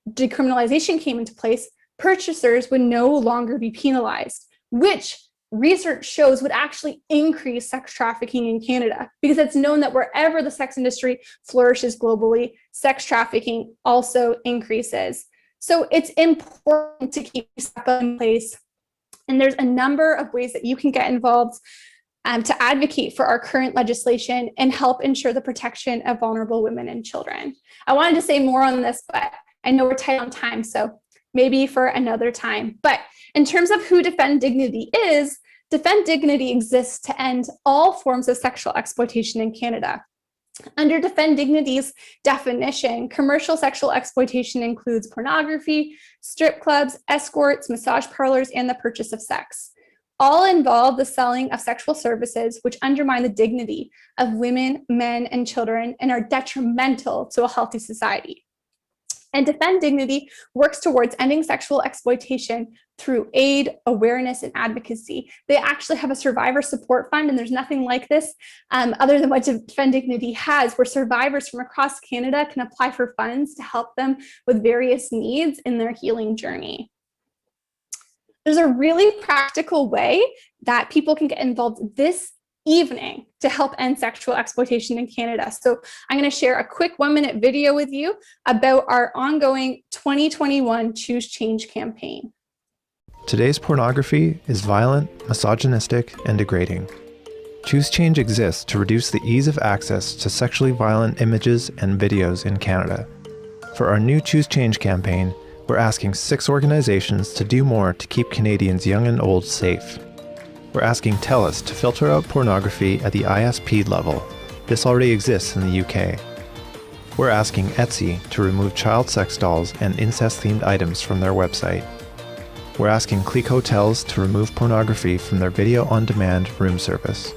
decriminalization came into place, purchasers would no longer be penalized, which research shows would actually increase sex trafficking in Canada, because it's known that wherever the sex industry flourishes globally, sex trafficking also increases. So it's important to keep PSEPA in place. And there's a number of ways that you can get involved to advocate for our current legislation and help ensure the protection of vulnerable women and children. I wanted to say more on this, but I know we're tight on time, so maybe for another time. But in terms of who Defend Dignity is, Defend Dignity exists to end all forms of sexual exploitation in Canada. Under Defend Dignity's definition, commercial sexual exploitation includes pornography, strip clubs, escorts, massage parlors, and the purchase of sex. All involve the selling of sexual services which undermine the dignity of women, men, and children and are detrimental to a healthy society. And Defend Dignity works towards ending sexual exploitation through aid, awareness, and advocacy. They actually have a survivor support fund, and there's nothing like this other than what Defend Dignity has, where survivors from across Canada can apply for funds to help them with various needs in their healing journey. There's a really practical way that people can get involved this evening to help end sexual exploitation in Canada. So I'm going to share a quick 1-minute video with you about our ongoing 2021 Choose Change campaign. Today's pornography is violent, misogynistic, and degrading. Choose Change exists to reduce the ease of access to sexually violent images and videos in Canada. For our new Choose Change campaign, we're asking 6 organizations to do more to keep Canadians young and old safe. We're asking TELUS to filter out pornography at the ISP level. This already exists in the UK. We're asking Etsy to remove child sex dolls and incest-themed items from their website. We're asking Clique Hotels to remove pornography from their video-on-demand room service.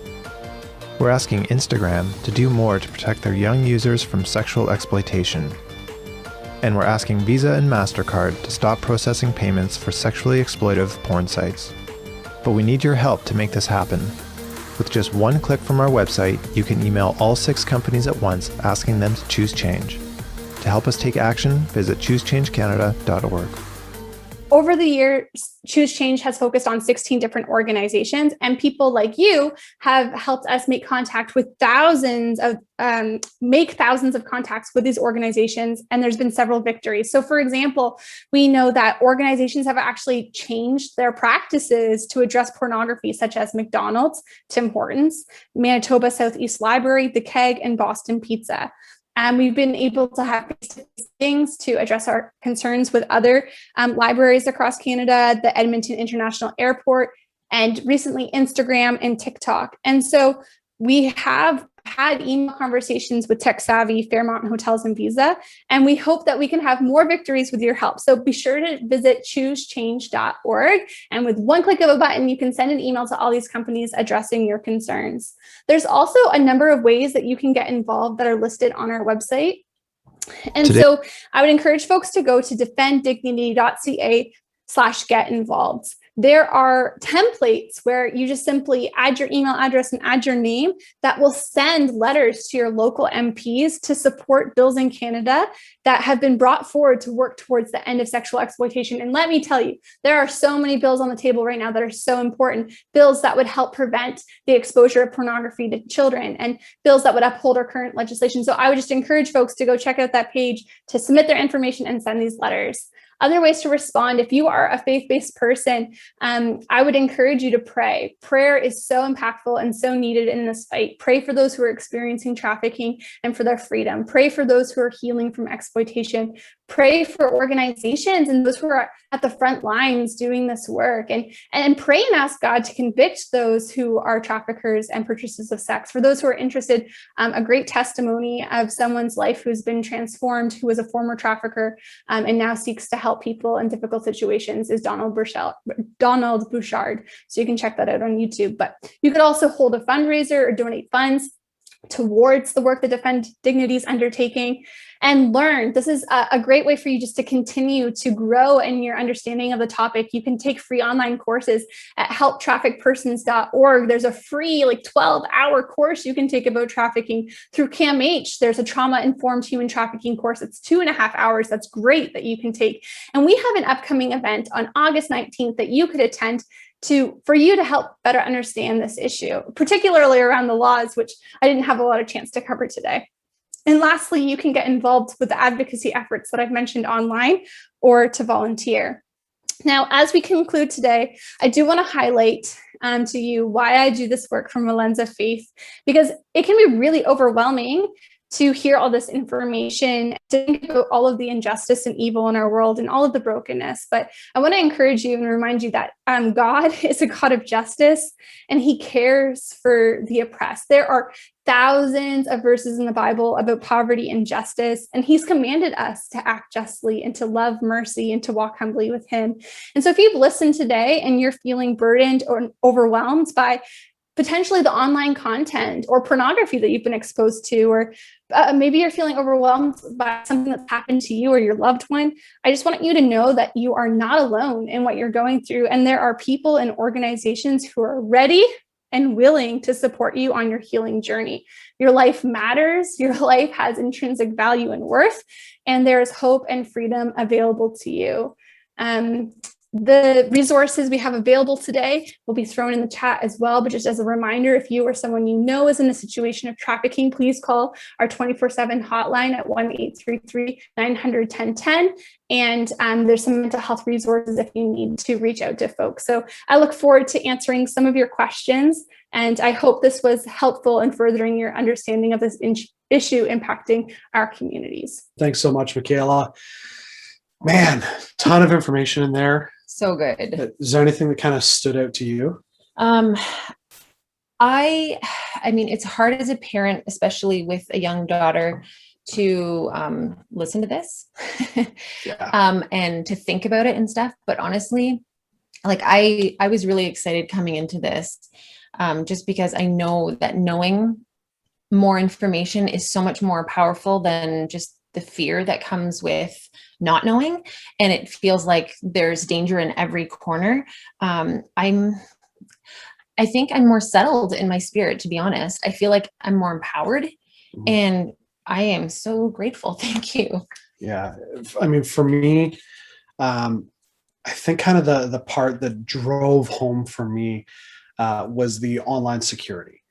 We're asking Instagram to do more to protect their young users from sexual exploitation. And we're asking Visa and MasterCard to stop processing payments for sexually exploitive porn sites. But we need your help to make this happen. With just one click from our website, you can email all 6 companies at once asking them to choose change. To help us take action, visit choosechangecanada.org. over the years, Choose Change has focused on 16 different organizations, and people like you have helped us make thousands of contacts with these organizations, and there's been several victories. So for example, we know that organizations have actually changed their practices to address pornography, such as McDonald's, Tim Hortons, Manitoba Southeast Library, The Keg, and Boston Pizza. And we've been able to have things to address our concerns with other libraries across Canada, the Edmonton International Airport, and recently Instagram and TikTok. And so we have had email conversations with Tech Savvy, Fairmont Hotels and Visa, and we hope that we can have more victories with your help. So be sure to visit choosechange.org, and with one click of a button, you can send an email to all these companies addressing your concerns. There's also a number of ways that you can get involved that are listed on our website. And so I would encourage folks to go to defenddignity.ca/get involved. There are templates where you just simply add your email address and add your name that will send letters to your local MPs to support bills in Canada that have been brought forward to work towards the end of sexual exploitation. And let me tell you, there are so many bills on the table right now that are so important. Bills that would help prevent the exposure of pornography to children, and bills that would uphold our current legislation. So I would just encourage folks to go check out that page to submit their information and send these letters. Other ways to respond: if you are a faith-based person, I would encourage you to pray. Prayer is so impactful and so needed in this fight. Pray for those who are experiencing trafficking and for their freedom. Pray for those who are healing from exploitation. Pray for organizations and those who are at the front lines doing this work, and pray and ask God to convict those who are traffickers and purchasers of sex. For those who are interested, a great testimony of someone's life who's been transformed, who was a former trafficker and now seeks to help people in difficult situations, is Donald Bouchard. So you can check that out on YouTube. But you could also hold a fundraiser or donate funds towards the work that Defend Dignity is undertaking, and learn. This is a great way for you just to continue to grow in your understanding of the topic. You can take free online courses at helptraffickpersons.org. There's a free 12-hour course you can take about trafficking through CAMH. There's a trauma-informed human trafficking course. It's 2.5 hours. That's great that you can take. And we have an upcoming event on August 19th that you could attend for you to help better understand this issue, particularly around the laws, which I didn't have a lot of chance to cover today. And lastly, you can get involved with the advocacy efforts that I've mentioned online or to volunteer. Now, as we conclude today, I do want to highlight to you why I do this work from a lens of faith, because it can be really overwhelming to hear all this information, to think about all of the injustice and evil in our world and all of the brokenness. But I want to encourage you and remind you that God is a God of justice, and he cares for the oppressed. There are thousands of verses in the Bible about poverty and justice, and he's commanded us to act justly and to love mercy and to walk humbly with him. And so if you've listened today and you're feeling burdened or overwhelmed by potentially the online content or pornography that you've been exposed to, or maybe you're feeling overwhelmed by something that's happened to you or your loved one, I just want you to know that you are not alone in what you're going through. And there are people and organizations who are ready and willing to support you on your healing journey. Your life matters. Your life has intrinsic value and worth, and there's hope and freedom available to you. The resources we have available today will be thrown in the chat as well. But just as a reminder, if you or someone you know is in a situation of trafficking, please call our 24/7 hotline at 1-833-900-1010. And there's some mental health resources if you need to reach out to folks. So I look forward to answering some of your questions, and I hope this was helpful in furthering your understanding of this issue impacting our communities. Thanks so much, Mikhaela. Man, ton of information in there. So good. Is there anything that kind of stood out to you? I mean, it's hard as a parent, especially with a young daughter, to listen to this and to think about it and stuff. But honestly, I was really excited coming into this just because I know that knowing more information is so much more powerful than just the fear that comes with not knowing. And it feels like there's danger in every corner. I think I'm more settled in my spirit, to be honest. I feel like I'm more empowered, and I am so grateful. Thank you. Yeah. I mean, for me, I think kind of the part that drove home for me was the online security.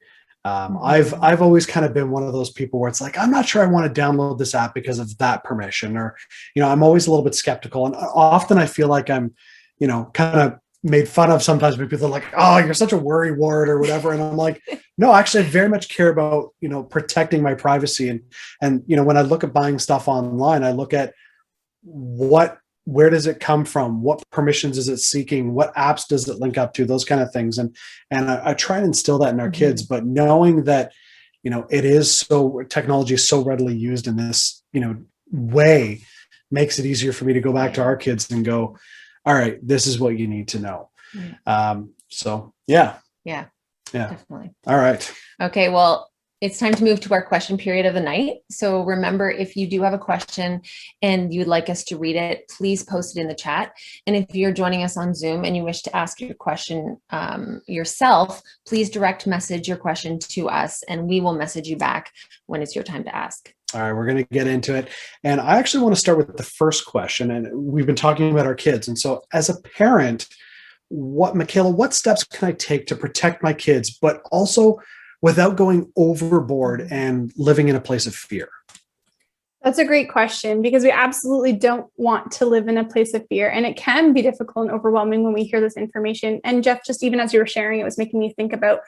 I've always kind of been one of those people where it's like, I'm not sure I want to download this app because of that permission, or, I'm always a little bit skeptical. And often I feel like I'm, kind of made fun of sometimes by people are like, oh, you're such a worry wart or whatever. And I'm like, no, actually I very much care about, protecting my privacy. And, when I look at buying stuff online, I look at where does it come from? What permissions is it seeking? What apps does it link up to? Those kind of things. And I try and instill that in our kids, but knowing that, technology is so readily used in this, way makes it easier for me to go back to our kids and go, all right, this is what you need to know. Yeah, definitely. All right. Okay. Well, it's time to move to our question period of the night. So remember, if you do have a question and you'd like us to read it, please post it in the chat. And if you're joining us on Zoom and you wish to ask your question yourself, please direct message your question to us and we will message you back when it's your time to ask. All right, we're going to get into it. And I actually want to start with the first question. And we've been talking about our kids. And so as a parent, Mikhaela, what steps can I take to protect my kids, but also without going overboard and living in a place of fear? That's a great question, because we absolutely don't want to live in a place of fear. And it can be difficult and overwhelming when we hear this information. And Jeff, just even as you were sharing, it was making me think about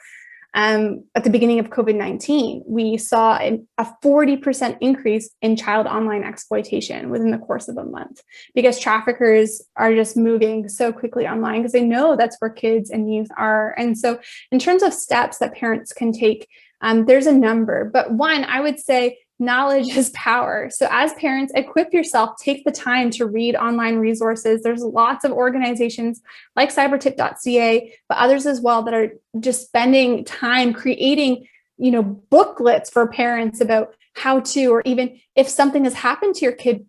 at the beginning of COVID-19, we saw a 40% increase in child online exploitation within the course of a month, because traffickers are just moving so quickly online because they know that's where kids and youth are. And so in terms of steps that parents can take, there's a number, but one, I would say knowledge is power. So as parents, equip yourself, take the time to read online resources. There's lots of organizations like cybertip.ca, but others as well that are just spending time creating, booklets for parents about how to, or even if something has happened to your kid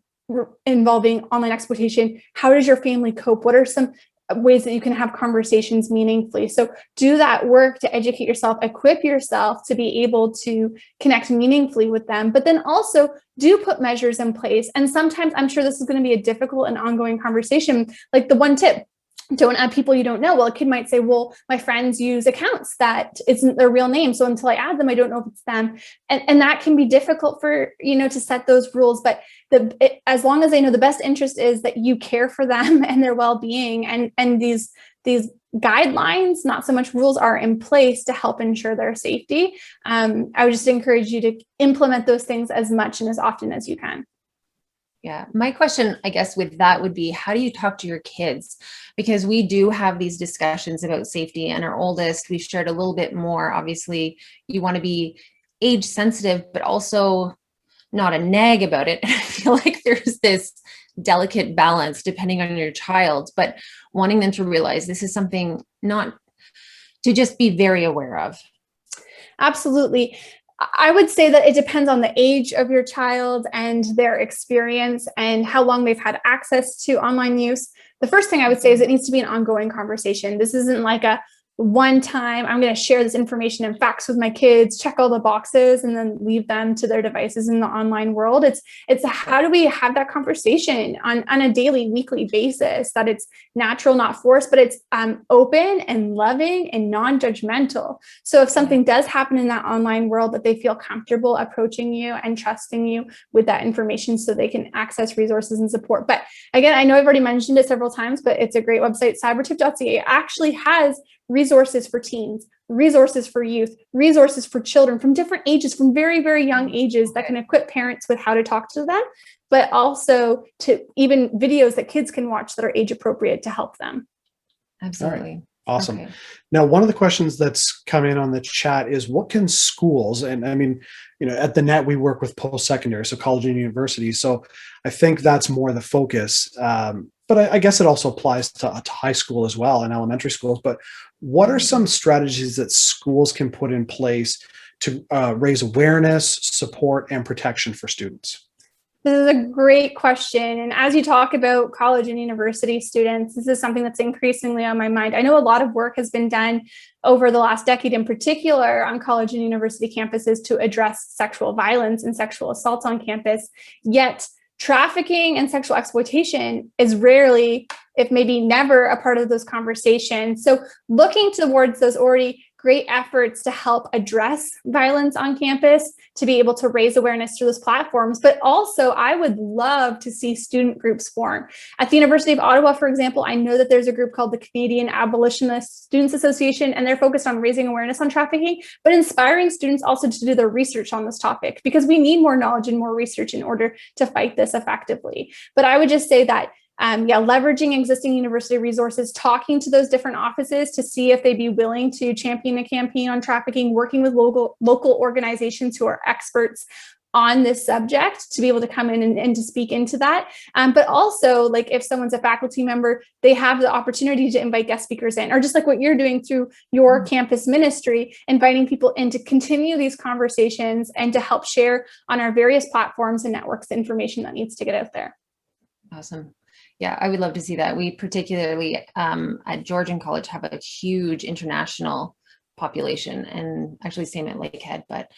involving online exploitation, how does your family cope? What are some ways that you can have conversations meaningfully? So do that work to educate yourself, equip yourself to be able to connect meaningfully with them, but then also do put measures in place. And sometimes I'm sure this is going to be a difficult and ongoing conversation. Like the one tip, don't add people you don't know. Well, a kid might say, well, my friends use accounts that isn't their real name. So until I add them, I don't know if it's them. And that can be difficult for, to set those rules. But as long as they know, the best interest is that you care for them and their well-being, and these guidelines, not so much rules, are in place to help ensure their safety. I would just encourage you to implement those things as much and as often as you can. Yeah. My question, I guess, with that would be, how do you talk to your kids? Because we do have these discussions about safety, and our oldest, we've shared a little bit more. Obviously, you want to be age sensitive, but also not a nag about it. I feel like there's this delicate balance depending on your child, but wanting them to realize this is something not to just be very aware of. Absolutely. I would say that it depends on the age of your child and their experience and how long they've had access to online use. The first thing I would say is it needs to be an ongoing conversation. This isn't like a one time, I'm going to share this information and facts with my kids, check all the boxes, and then leave them to their devices in the online world. It's how do we have that conversation on a daily, weekly basis, that it's natural, not forced, but it's open and loving and non-judgmental. So if something does happen in that online world, that they feel comfortable approaching you and trusting you with that information so they can access resources and support. But again, I know I've already mentioned it several times, but it's a great website. Cybertip.ca actually has resources for teens, resources for youth, resources for children from different ages, from very, very young ages, that can equip parents with how to talk to them, but also to even videos that kids can watch that are age appropriate to help them. Absolutely. Right. Awesome. Okay. Now, one of the questions that's come in on the chat is, what can schools, and I mean, at the net, we work with post-secondary, so college and university. So I think that's more the focus. But I guess it also applies to high school as well, and elementary schools. But what are some strategies that schools can put in place to raise awareness, support, and protection for students? This is a great question. And as you talk about college and university students, this is something that's increasingly on my mind. I know a lot of work has been done over the last decade in particular on college and university campuses to address sexual violence and sexual assaults on campus. Yet trafficking and sexual exploitation is rarely, if maybe never, a part of those conversations. So looking towards those already great efforts to help address violence on campus, to be able to raise awareness through those platforms. But also, I would love to see student groups form. At the University of Ottawa, for example, I know that there's a group called the Canadian Abolitionist Students Association, and they're focused on raising awareness on trafficking, but inspiring students also to do their research on this topic, because we need more knowledge and more research in order to fight this effectively. But I would just say that leveraging existing university resources, talking to those different offices to see if they'd be willing to champion a campaign on trafficking, working with local organizations who are experts on this subject to be able to come in and to speak into that. But also, like, if someone's a faculty member, they have the opportunity to invite guest speakers in, or just like what you're doing through your campus ministry, inviting people in to continue these conversations and to help share on our various platforms and networks the information that needs to get out there. Awesome. Yeah, I would love to see that. We particularly at Georgian College have a huge international population, and actually same at Lakehead, but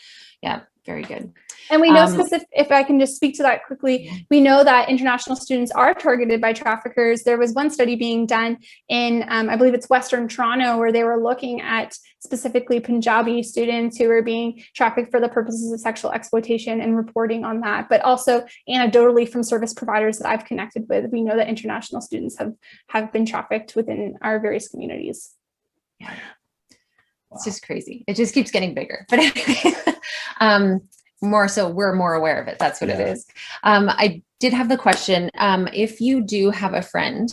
yeah, very good. And we know if I can just speak to that quickly, we know that international students are targeted by traffickers. There was one study being done in, I believe it's Western Toronto, where they were looking at specifically Punjabi students who were being trafficked for the purposes of sexual exploitation and reporting on that. But also anecdotally from service providers that I've connected with, we know that international students have been trafficked within our various communities. Yeah. It's just crazy. It just keeps getting bigger. But anyway, more so we're more aware of it. That's what it is. I did have the question. If you do have a friend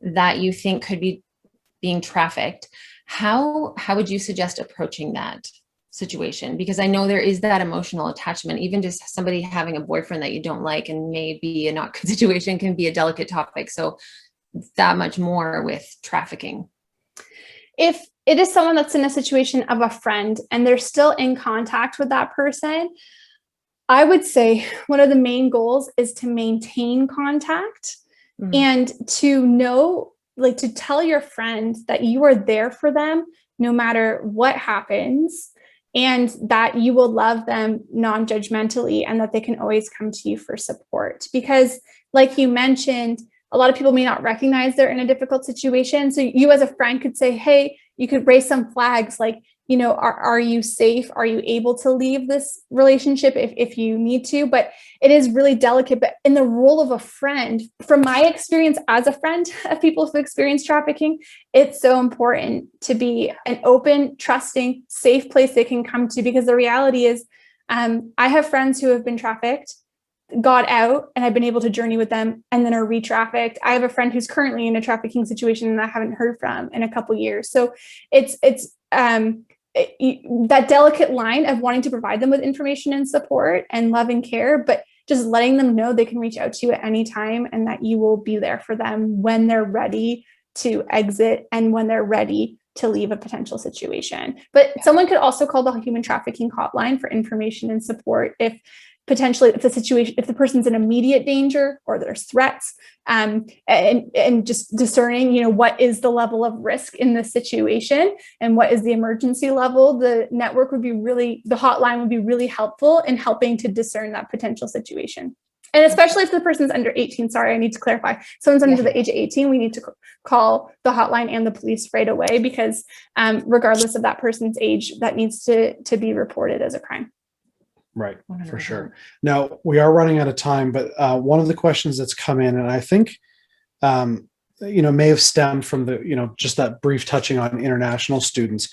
that you think could be being trafficked, how would you suggest approaching that situation? Because I know there is that emotional attachment, even just somebody having a boyfriend that you don't like and maybe a not good situation can be a delicate topic. So that much more with trafficking. If it is someone that's in a situation of a friend and they're still in contact with that person, I would say one of the main goals is to maintain contact and to know, like, to tell your friend that you are there for them no matter what happens, and that you will love them non-judgmentally and that they can always come to you for support. Because like you mentioned, a lot of people may not recognize they're in a difficult situation. So you as a friend could say, hey, you could raise some flags like, you know, are you safe? Are you able to leave this relationship if you need to? But it is really delicate. But in the role of a friend, from my experience as a friend of people who've experienced trafficking, it's so important to be an open, trusting, safe place they can come to. Because the reality is, I have friends who have been trafficked, got out, and I've been able to journey with them and then are re-trafficked. I have a friend who's currently in a trafficking situation and I haven't heard from in a couple of years. So it's that delicate line of wanting to provide them with information and support and love and care, but just letting them know they can reach out to you at any time and that you will be there for them when they're ready to exit and when they're ready to leave a potential situation. But someone could also call the Human Trafficking Hotline for information and support if the person's in immediate danger or there's threats, and just discerning, you know, what is the level of risk in this situation and what is the emergency level. The hotline would be really helpful in helping to discern that potential situation. And especially if the person's under 18, sorry, I need to clarify. If someone's under the age of 18, we need to call the hotline and the police right away, because regardless of that person's age, that needs to be reported as a crime. Right, for sure. Now, we are running out of time, but one of the questions that's come in, and I think, may have stemmed from just that brief touching on international students.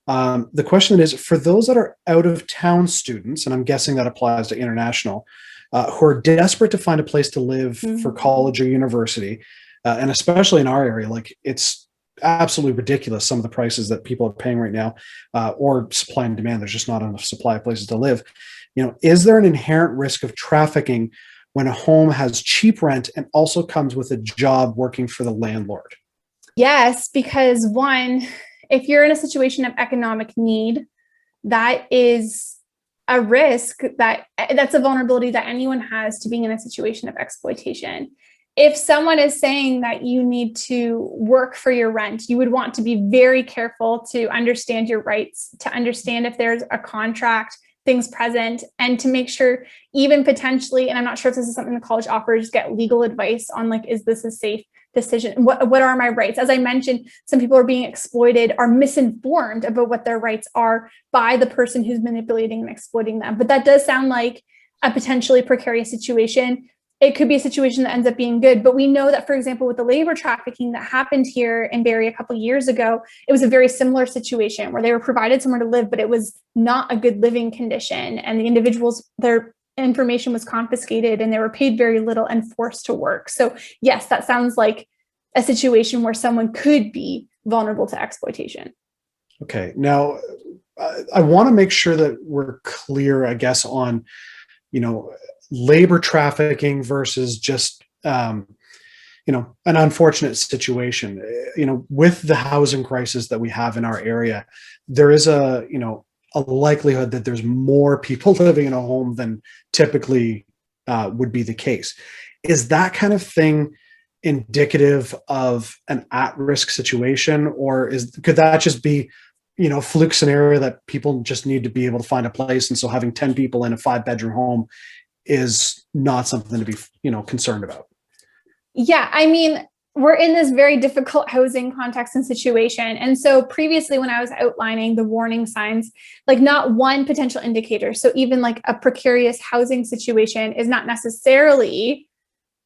The question is, for those that are out of town students, and I'm guessing that applies to international, who are desperate to find a place to live for college or university, and especially in our area, like, it's absolutely ridiculous some of the prices that people are paying right now, or supply and demand. There's just not enough supply of places to live. Is there an inherent risk of trafficking when a home has cheap rent and also comes with a job working for the landlord? Yes, because one, if you're in a situation of economic need, that is a risk, that's a vulnerability that anyone has to being in a situation of exploitation. If someone is saying that you need to work for your rent, you would want to be very careful to understand your rights, to understand if there's a contract things present, and to make sure even potentially, and I'm not sure if this is something the college offers, get legal advice on like, is this a safe decision? What are my rights? As I mentioned, some people are being exploited, are misinformed about what their rights are by the person who's manipulating and exploiting them. But that does sound like a potentially precarious situation. It could be a situation that ends up being good. But we know that, for example, with the labor trafficking that happened here in Barrie a couple of years ago, it was a very similar situation where they were provided somewhere to live, but it was not a good living condition. And the individuals, their information was confiscated and they were paid very little and forced to work. So yes, that sounds like a situation where someone could be vulnerable to exploitation. Okay. Now, I want to make sure that we're clear, I guess, on, labor trafficking versus just, an unfortunate situation. With the housing crisis that we have in our area, there is a likelihood that there's more people living in a home than typically would be the case. Is that kind of thing indicative of an at-risk situation, or could that just be, a fluke scenario that people just need to be able to find a place, and so having 10 people in a 5-bedroom home is not something to be, concerned about? Yeah, I mean, we're in this very difficult housing context and situation. And so previously, when I was outlining the warning signs, like not one potential indicator. So even like a precarious housing situation is not necessarily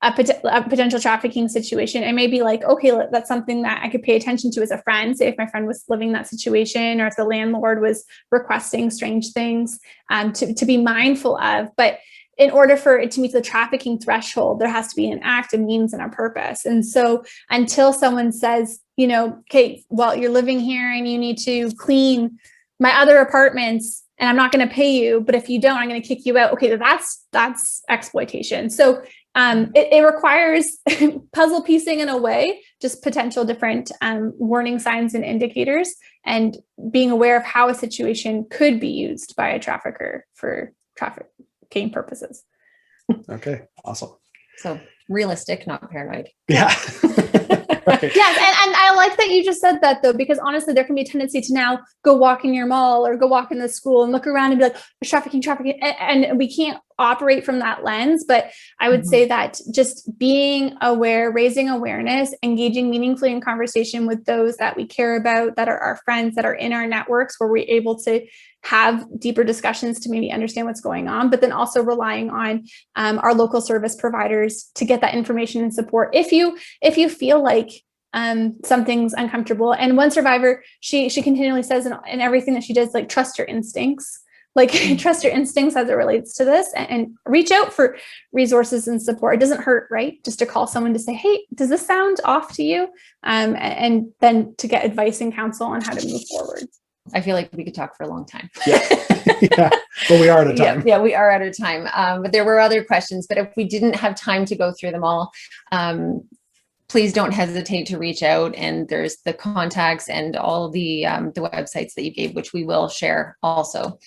a potential trafficking situation. It may be like, okay, that's something that I could pay attention to as a friend. Say if my friend was living that situation, or if the landlord was requesting strange things, to be mindful of. But in order for it to meet the trafficking threshold, there has to be an act, a means, and a purpose. And so until someone says, okay, well, you're living here and you need to clean my other apartments and I'm not going to pay you, but if you don't, I'm going to kick you out. Okay, that's exploitation. So it requires puzzle piecing in a way, just potential different warning signs and indicators, and being aware of how a situation could be used by a trafficker for trafficking purposes. Okay, awesome. So realistic, not paranoid. Yeah. Okay. Yes, and I like that you just said that, though, because honestly, there can be a tendency to now go walk in your mall or go walk in the school and look around and be like, there's trafficking, and we can't operate from that lens. But I would say that just being aware, raising awareness, engaging meaningfully in conversation with those that we care about, that are our friends, that are in our networks, where we're able to have deeper discussions to maybe understand what's going on, but then also relying on our local service providers to get that information and support. If you feel like something's uncomfortable. And one survivor, she continually says in everything that she does, like, trust your instincts. Like, trust your instincts as it relates to this, and reach out for resources and support. It doesn't hurt, right? Just to call someone to say, hey, does this sound off to you? And then to get advice and counsel on how to move forward. I feel like we could talk for a long time. Yeah, yeah. Well, we are out of time. Yeah, we are out of time. But there were other questions, but if we didn't have time to go through them all, please don't hesitate to reach out. And there's the contacts and all the websites that you gave, which we will share also.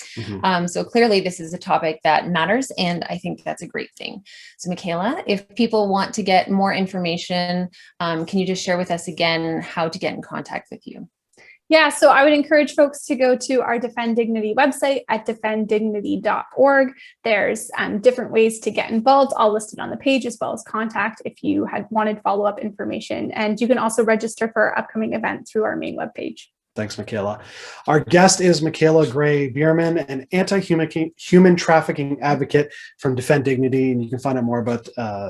So clearly this is a topic that matters, and I think that's a great thing. So Mikhaela, if people want to get more information, can you just share with us again how to get in contact with you? Yeah, so I would encourage folks to go to our Defend Dignity website at defenddignity.org. There's different ways to get involved, all listed on the page, as well as contact if you had wanted follow-up information. And you can also register for our upcoming event through our main webpage. Thanks, Mikhaela. Our guest is Mikhaela Gray-Beerman, an anti-human trafficking advocate from Defend Dignity. And you can find out more about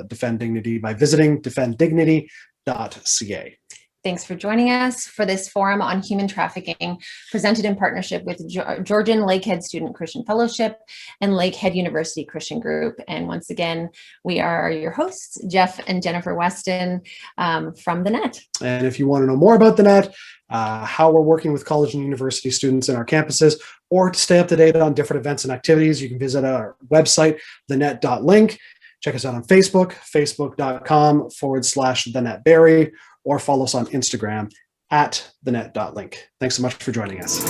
Defend Dignity by visiting defenddignity.ca. Thanks for joining us for this forum on human trafficking, presented in partnership with Georgian Lakehead Student Christian Fellowship and Lakehead University Christian Group. And once again, we are your hosts, Jeff and Jennifer Weston from the Net. And if you want to know more about the Net, how we're working with college and university students in our campuses, or to stay up to date on different events and activities, you can visit our website, thenet.link. Check us out on Facebook, facebook.com/thenetbarrie, or follow us on Instagram @thenet.link. Thanks so much for joining us.